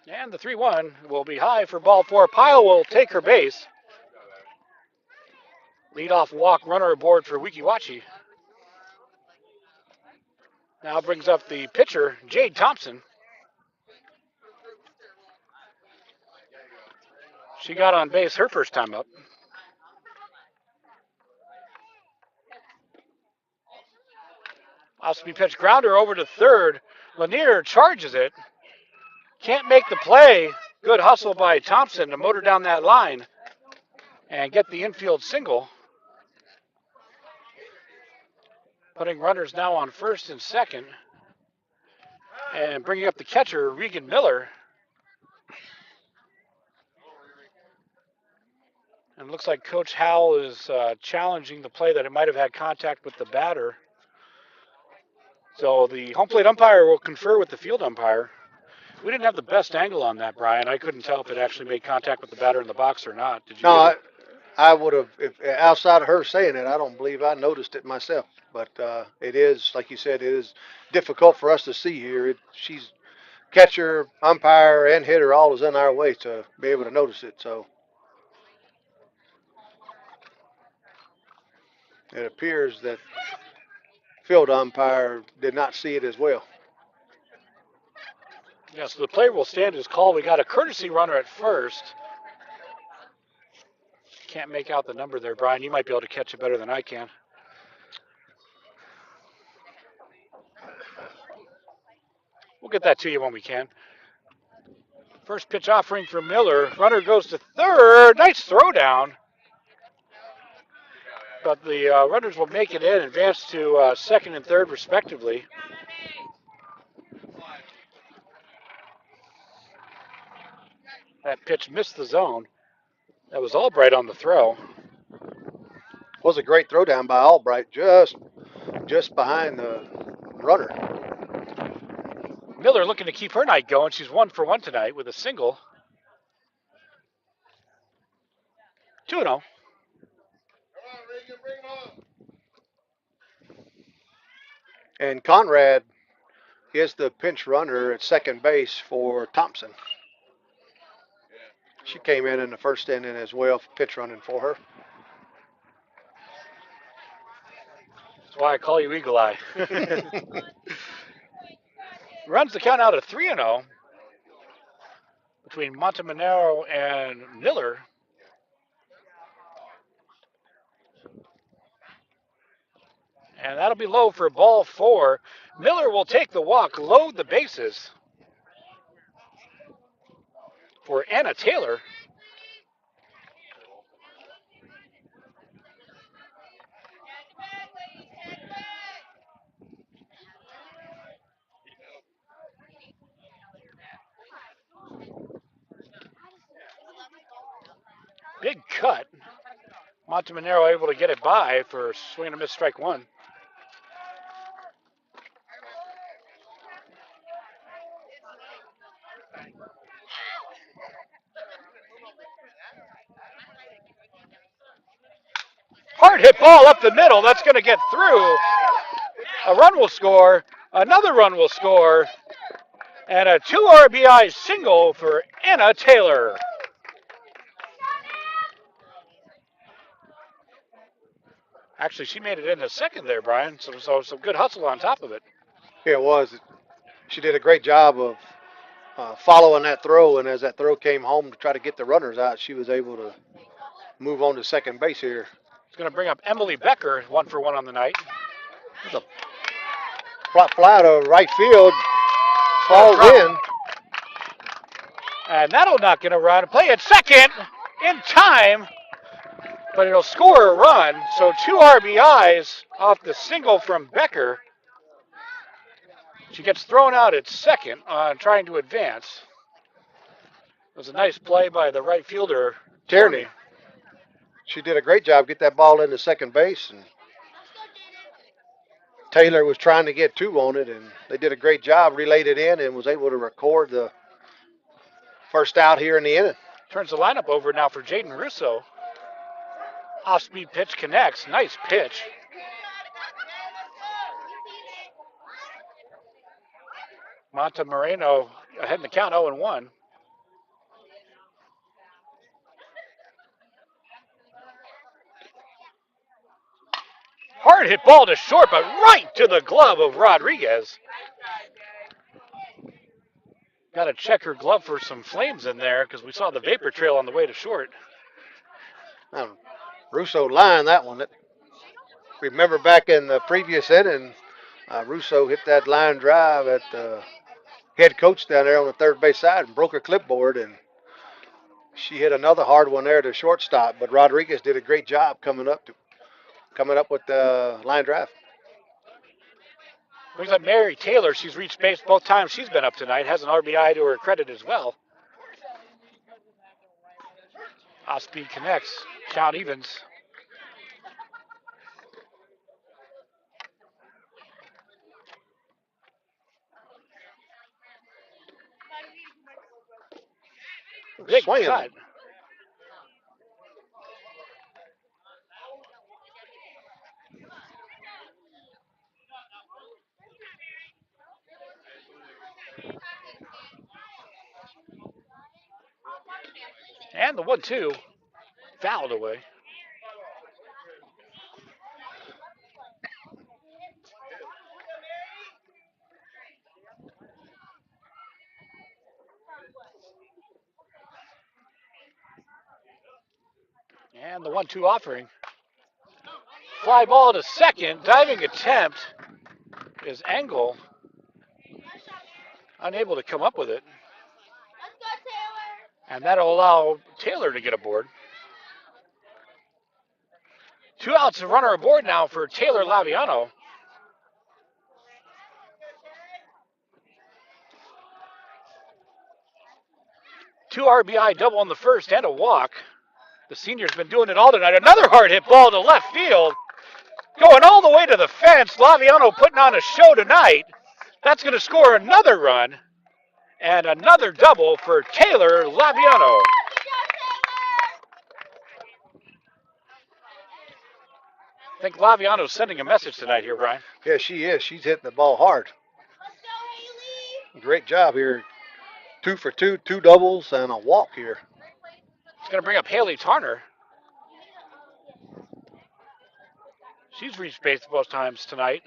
And the 3-1 will be high for ball 4. Pyle will take her base. Leadoff walk runner aboard for Weeki Wachee. Now brings up the pitcher, Jade Thompson. She got on base her first time up. Off-speed pitch grounder over to third. Lanier charges it. Can't make the play. Good hustle by Thompson to motor down that line and get the infield single. Putting runners now on first and second. And bringing up the catcher, Regan Miller. And it looks like Coach Howell is challenging the play that it might have had contact with the batter. So the home plate umpire will confer with the field umpire. We didn't have the best angle on that, Brian. I couldn't tell if it actually made contact with the batter in the box or not. Did you? No, I would have, if outside of her saying it, I don't believe I noticed it myself. But it is, like you said, it is difficult for us to see here. She's catcher, umpire, and hitter all is in our way to be able to notice it. So it appears that field umpire did not see it as well. Yeah, so the player will stand his call. We got a courtesy runner at first. Can't make out the number there, Brian. You might be able to catch it better than I can. We'll get that to you when we can. First pitch offering for Miller. Runner goes to third. Nice throw down. But the runners will make it in, advance to second and third respectively. That pitch missed the zone. That was Albright on the throw. Was a great throw down by Albright, just behind the runner. Miller looking to keep her night going. She's 1 for 1 tonight with a single. 2-0. And Conrad is the pinch runner at second base for Thompson. She came in the first inning as well, pitch running for her. That's why I call you Eagle Eye. Runs the count out at 3-0 between Montemonero and Miller. And that'll be low for ball 4. Miller will take the walk, load the bases for Anna Taylor. Big cut. Montemonero able to get it by for swing and a miss, strike 1. Hard hit ball up the middle. That's going to get through. A run will score. Another run will score. And a 2 RBI single for Anna Taylor. Actually, she made it into second there, Brian. So some good hustle on top of it. Yeah, it was. She did a great job of following that throw, and as that throw came home to try to get the runners out, she was able to move on to second base here. It's going to bring up Emily Becker, 1-for-1 on the night. There's a fly to right field, falls in. And that'll not get a run. Play at second in time, but it'll score a run. So 2 RBIs off the single from Becker. She gets thrown out at second trying to advance. It was a nice play by the right fielder, Tierney. She did a great job get that ball into second base, and Taylor was trying to get 2 on it, and they did a great job, relayed it in, and was able to record the first out here in the inning. Turns the lineup over now for Jaden Russo. Off-speed pitch connects. Nice pitch. Monta Moreno ahead in the count, 0-1. Hard hit ball to short, but right to the glove of Rodriguez. Got to check her glove for some flames in there because we saw the vapor trail on the way to short. Russo lined that one. Remember back in the previous inning, Russo hit that line drive at the head coach down there on the third base side and broke her clipboard, and she hit another hard one there to shortstop. But Rodriguez did a great job coming up with the line drive. Brings up Mary Taylor. She's reached base both times she's been up tonight. Has an RBI to her credit as well. Off-speed connects. Count evens. Big Swinging. cut. And the 1-2 fouled away. And the 1-2 offering. Fly ball to second. Diving attempt is Engel. Unable to come up with it. And that'll allow Taylor to get aboard. 2 outs, a runner aboard now for Taylor Laviano. Two RBI double in the first and a walk. The senior's been doing it all tonight. Another hard hit ball to left field. Going all the way to the fence. Laviano putting on a show tonight. That's going to score another run. And another double for Taylor Laviano. I think Laviano's sending a message tonight here, Brian. Yeah, she is. She's hitting the ball hard. Great job here. 2 for 2, 2 doubles, and a walk here. It's going to bring up Haley Tarner. She's reached base both times tonight.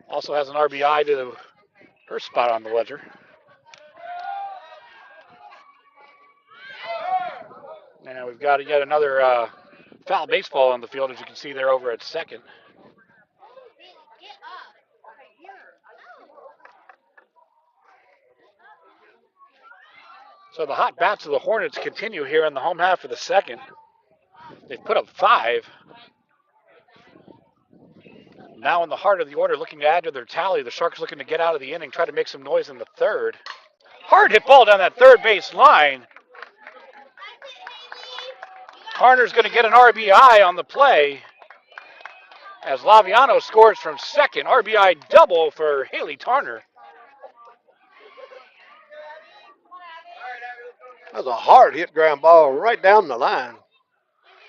Also has an RBI to her spot on the ledger. And we've got yet another foul baseball on the field, as you can see there over at second. So the hot bats of the Hornets continue here in the home half of the second. They've put up 5. Now in the heart of the order, looking to add to their tally. The Sharks looking to get out of the inning, try to make some noise in the third. Hard hit ball down that third base line. Tarner's going to get an RBI on the play as Laviano scores from second. RBI double for Haley Tarner. That was a hard hit ground ball right down the line.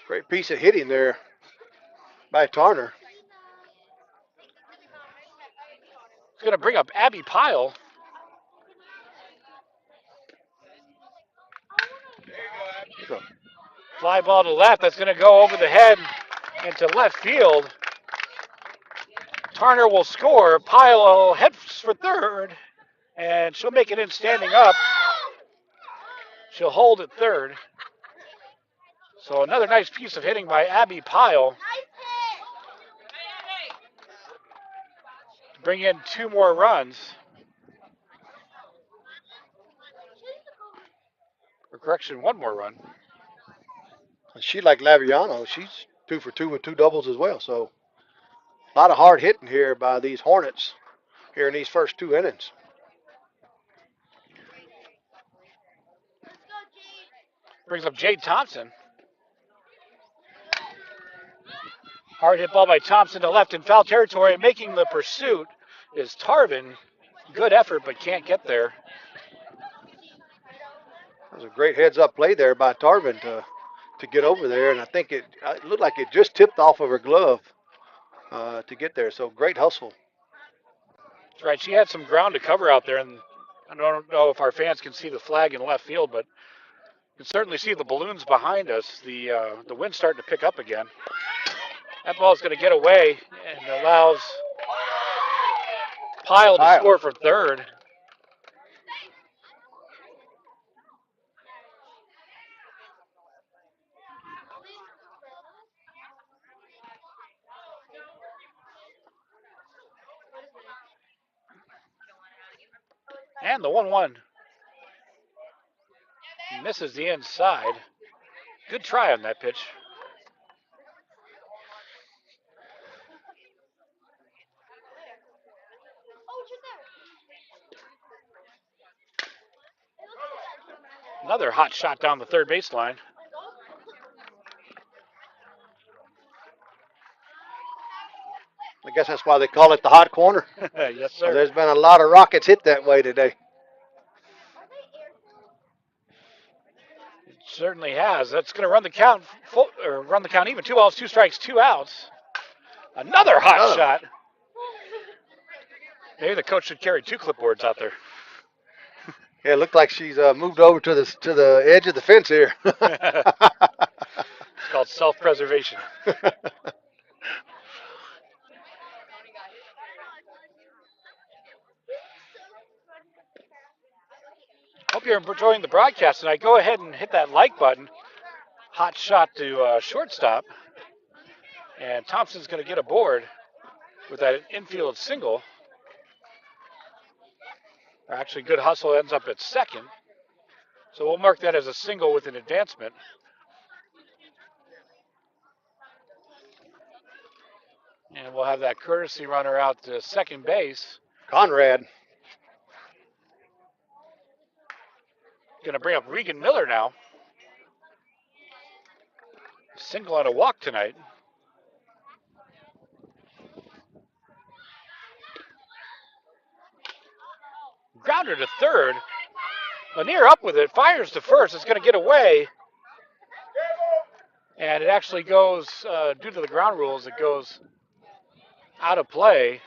Great piece of hitting there by Tarner. It's going to bring up Abby Pyle. Fly ball to left. That's going to go over the head into left field. Tarner will score. Pyle heads for third, and she'll make it in standing up. She'll hold at third. So another nice piece of hitting by Abby Pyle. To bring in 2 more runs. Or correction, 1 more run. She, like Laviano, she's 2 for 2 with 2 doubles as well. So a lot of hard hitting here by these Hornets here in these first 2 innings. Brings up Jade Thompson. Hard hit ball by Thompson to left in foul territory. Making the pursuit is Tarvin. Good effort, but can't get there. That was a great heads-up play there by Tarvin to get over there, and I think it looked like it just tipped off of her glove to get there. So great hustle. That's right. She had some ground to cover out there, and I don't know if our fans can see the flag in left field, but you can certainly see the balloons behind us. The wind's starting to pick up again. That ball's going to get away and allows Pyle to score for third. And the 1-1 misses the inside. Good try on that pitch. Another hot shot down the third baseline. I guess that's why they call it the hot corner. Yes, sir. Well, there's been a lot of rockets hit that way today. It certainly has. That's going to run the count run the count even. 2 balls, 2 strikes, 2 outs. Another hot shot. Maybe the coach should carry 2 clipboards out there. Yeah, it looked like she's moved over to the edge of the fence here. It's called self-preservation. Hope you're enjoying the broadcast tonight. Go ahead and hit that like button. Hot shot to shortstop. And Thompson's going to get aboard with that infield single. Actually, good hustle ends up at second. So we'll mark that as a single with an advancement. And we'll have that courtesy runner out to second base. Conrad. Going to bring up Regan Miller now. Single on a walk tonight. Grounder to third. Lanier up with it, fires to first. It's going to get away. And it actually goes, due to the ground rules, it goes out of play.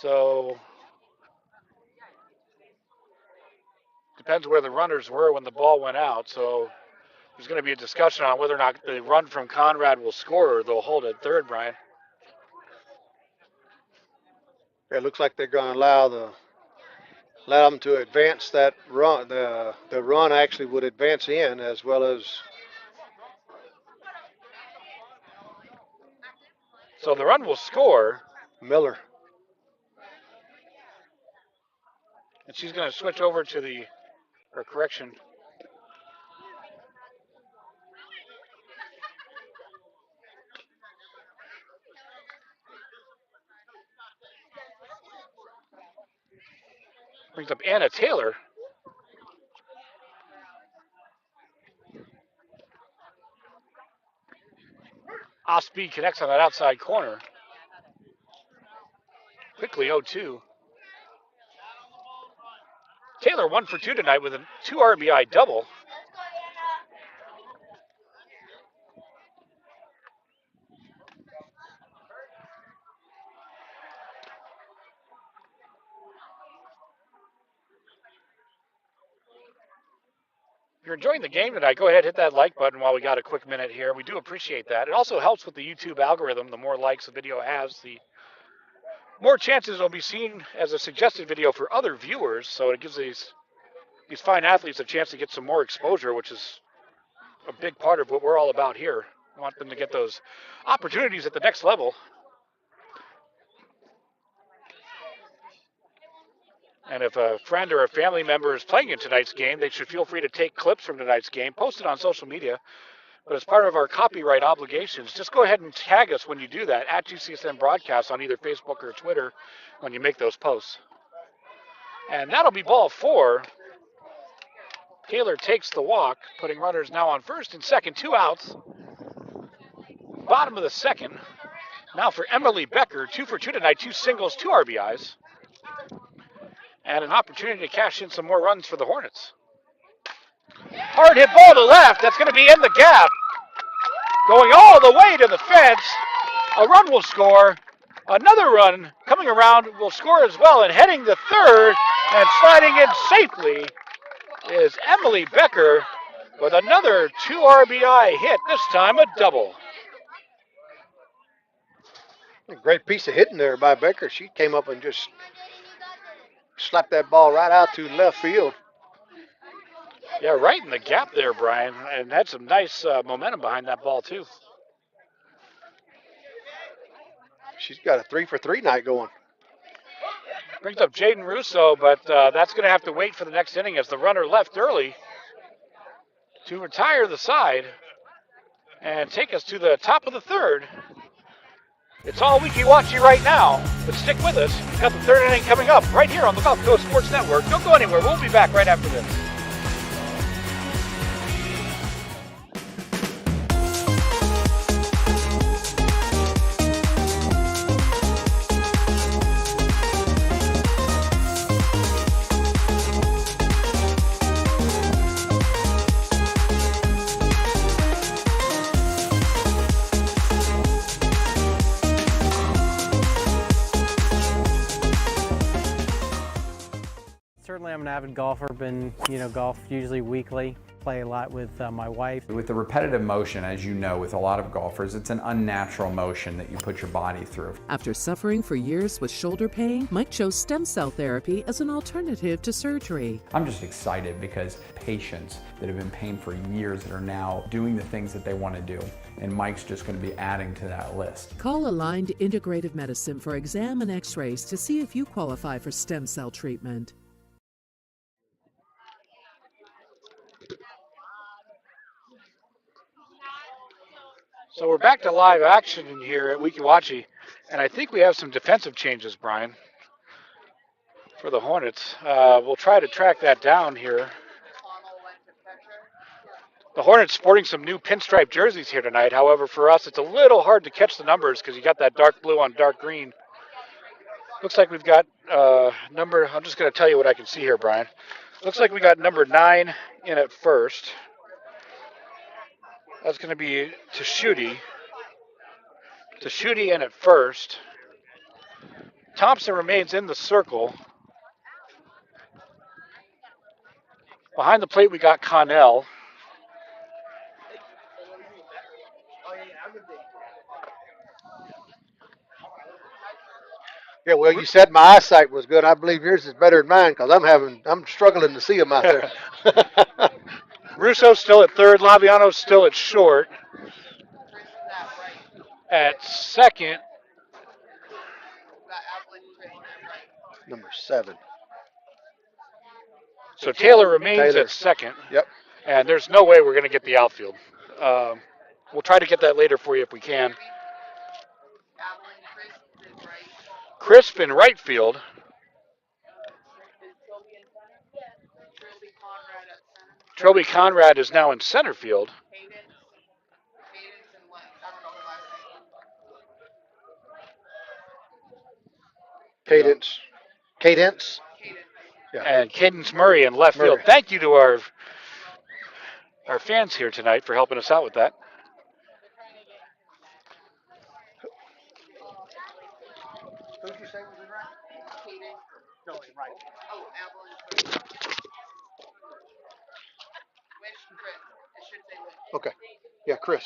So, depends where the runners were when the ball went out. So, there's going to be a discussion on whether or not the run from Conrad will score or they'll hold at third, Brian. It looks like they're going to allow them to advance that run. The run actually would advance in as well as. So the run will score. Miller. And she's going to switch over to correction. Brings up Anna Taylor. Off speed connects on that outside corner. Quickly 0-2. Taylor 1 for 2 tonight with a 2 RBI double. If you're enjoying the game tonight, go ahead, hit that like button while we got a quick minute here. We do appreciate that. It also helps with the YouTube algorithm. The more likes a video has, the more chances it'll be seen as a suggested video for other viewers. So it gives these fine athletes a chance to get some more exposure, which is a big part of what we're all about here. We want them to get those opportunities at the next level. And if a friend or a family member is playing in tonight's game, they should feel free to take clips from tonight's game, post it on social media. But as part of our copyright obligations, just go ahead and tag us when you do that at GCSN Broadcast on either Facebook or Twitter when you make those posts. And that'll be ball 4. Taylor takes the walk, putting runners now on first and second, 2 outs. Bottom of the second. Now for Emily Becker, 2 for 2 tonight, 2 singles, 2 RBIs. And an opportunity to cash in some more runs for the Hornets. Hard hit ball to left. That's going to be in the gap. Going all the way to the fence. A run will score. Another run coming around will score as well. And heading to third and sliding in safely is Emily Becker with another 2 RBI hit, this time a double. A great piece of hitting there by Becker. She came up and just slapped that ball right out to left field. Yeah, right in the gap there, Brian, and had some nice momentum behind that ball, too. She's got a 3 for 3 night going. Brings up Jaden Russo, but that's going to have to wait for the next inning as the runner left early to retire the side and take us to the top of the third. It's all Weeki Wachee right now, but stick with us. We've got the third inning coming up right here on the Gulf Coast Sports Network. Don't go anywhere. We'll be back right after this. Certainly I'm an avid golfer, been, golf usually weekly, play a lot with my wife. With the repetitive motion, as you know, with a lot of golfers, it's an unnatural motion that you put your body through. After suffering for years with shoulder pain, Mike chose stem cell therapy as an alternative to surgery. I'm just excited because patients that have been in pain for years that are now doing the things that they want to do, and Mike's just going to be adding to that list. Call Aligned Integrative Medicine for exam and x-rays to see if you qualify for stem cell treatment. So we're back to live action in here at Weeki Wachee, and I think we have some defensive changes, Brian, for the Hornets. We'll try to track that down here. The Hornets sporting some new pinstripe jerseys here tonight. However, for us, it's a little hard to catch the numbers because you got that dark blue on dark green. Looks like we've got number, I'm just going to tell you what I can see here, Brian. Looks like we got number 9 in at first. That's going to be Tashuti. Tashuti in at first. Thompson remains in the circle. Behind the plate, we got Connell. Yeah, well, you said my eyesight was good. I believe yours is better than mine because I'm struggling to see them out there. Russo's still at third. Laviano's still at short. At second, Number 7. so Taylor remains at second. Yep. And there's no way we're going to get the outfield. We'll try to get that later for you if we can. Crisp in right field. Troby Conrad is now in center field. Cadence. Yeah. And Cadence Murray in left field. Thank you to our fans here tonight for helping us out with that. Who did you say was in right? Cadence. No, in right. Oh, Okay. Yeah, Chris.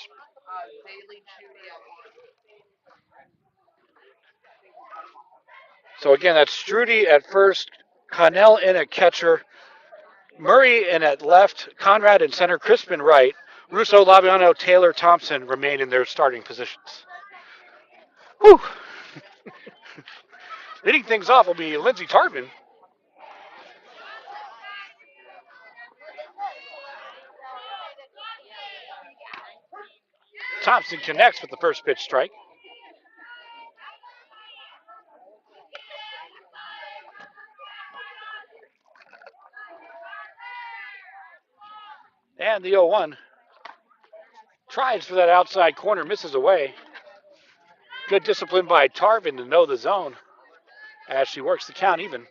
So again, that's Strudy at first, Connell in at catcher, Murray in at left, Conrad in center, Crispin right, Russo, Labiano, Taylor, Thompson remain in their starting positions. Whew. Leading things off will be Lindsey Tarvin. Thompson connects with the first pitch strike. And the 0-1 tries for that outside corner, misses away. Good discipline by Tarvin to know the zone as she works the count even.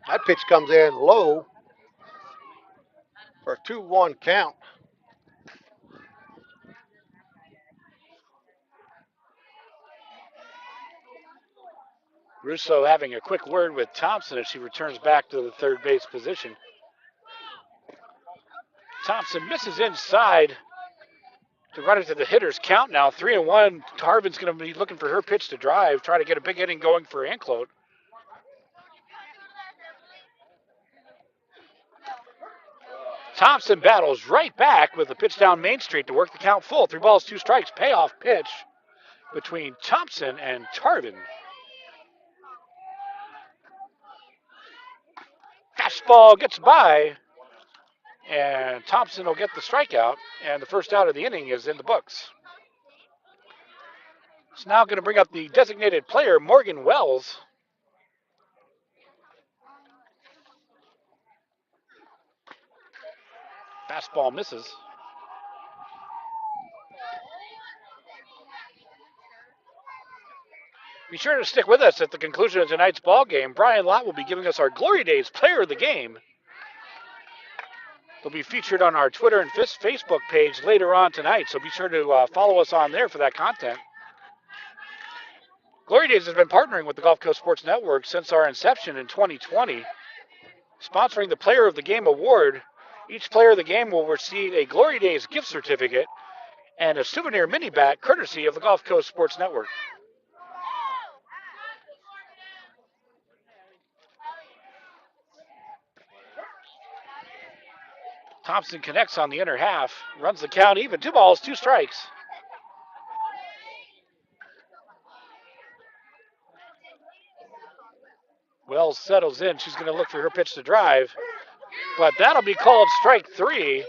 That pitch comes in low for a 2-1 count. Russo having a quick word with Thompson as she returns back to the third base position. Thompson misses inside to run into the hitter's count now. 3-1. Tarvin's going to be looking for her pitch to drive, try to get a big inning going for Anclote. Thompson battles right back with a pitch down Main Street to work the count full. 3 balls, 2 strikes. Payoff pitch between Thompson and Tarvin. Fastball gets by, and Thompson will get the strikeout, and the first out of the inning is in the books. It's now going to bring up the designated player, Morgan Wells. Fastball misses. Be sure to stick with us at the conclusion of tonight's ball game. Brian Lott will be giving us our Glory Days Player of the Game. They'll be featured on our Twitter and Facebook page later on tonight, so be sure to follow us on there for that content. Glory Days has been partnering with the Gulf Coast Sports Network since our inception in 2020, sponsoring the Player of the Game award. Each player of the game will receive a Glory Days gift certificate and a souvenir mini bat courtesy of the Gulf Coast Sports Network. Thompson connects on the inner half, runs the count even. 2 balls, 2 strikes. Wells settles in. She's going to look for her pitch to drive, but that'll be called strike 3.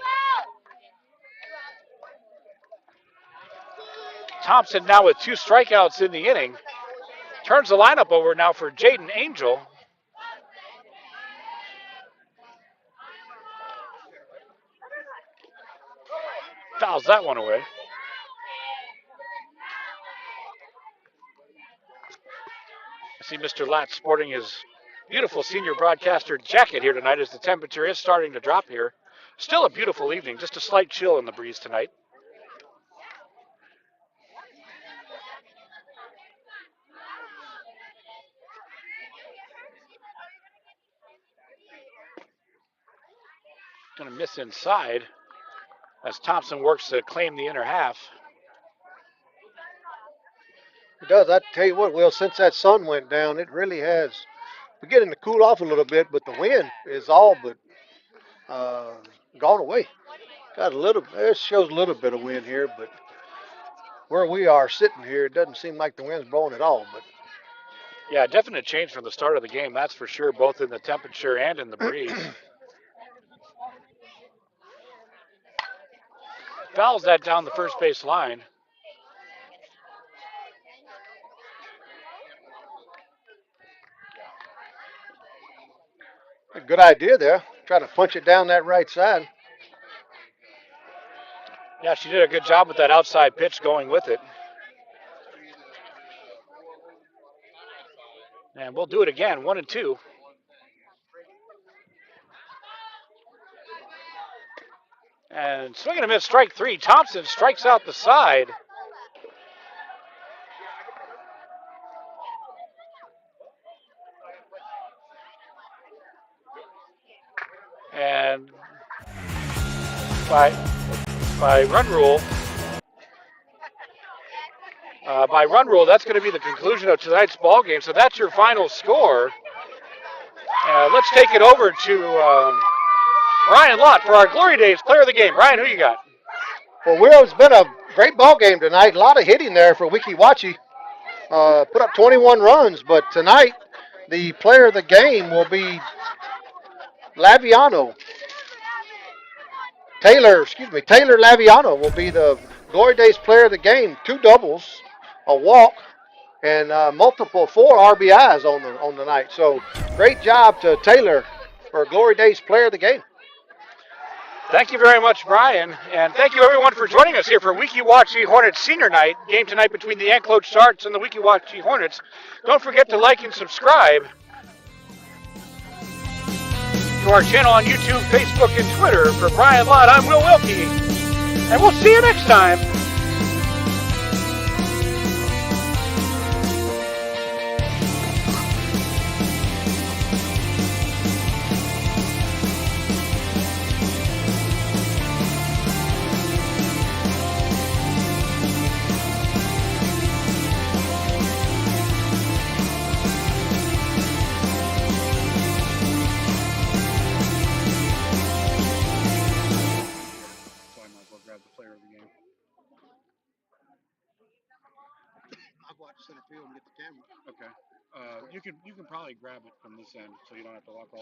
Thompson now with 2 strikeouts in the inning. Turns the lineup over now for Jaden Angel. Fouls that one away. I see Mr. Latz sporting his beautiful senior broadcaster jacket here tonight as the temperature is starting to drop here. Still a beautiful evening, just a slight chill in the breeze tonight. Going to miss inside as Thompson works to claim the inner half. It does. I tell you what, Will, since that sun went down, it really has beginning to cool off a little bit, but the wind is all but gone away. Got a little, it shows a little bit of wind here, but where we are sitting here, it doesn't seem like the wind's blowing at all. But yeah, definite change from the start of the game, that's for sure, both in the temperature and in the breeze. Fouls that down the first base line. a good idea there. Try to punch it down that right side. Yeah, she did a good job with that outside pitch going with it. And we'll do it again, 1-2. And swinging a miss, strike 3. Thompson strikes out the side. by run rule. By run rule, that's going to be the conclusion of tonight's ball game. So that's your final score. Let's take it over to Ryan Lott for our Glory Days Player of the Game. Ryan, who you got? Well, Will, it's been a great ball game tonight. A lot of hitting there for Weeki Wachee. Put up 21 runs, but tonight the player of the game will be Laviano. Taylor Laviano will be the Glory Days Player of the Game. 2 doubles, a walk, and multiple 4 RBIs on the night. So great job to Taylor for Glory Days Player of the Game. Thank you very much, Brian. And thank you, everyone, for joining us here for Weeki Wachee Hornets Senior Night. Game tonight between the Anclote Sharks and the Weeki Wachee Hornets. Don't forget to like and subscribe to our channel on YouTube, Facebook, and Twitter. For Brian Lott, I'm Will Wilkie. And we'll see you next time. Okay. You can probably grab it from this end, so you don't have to walk all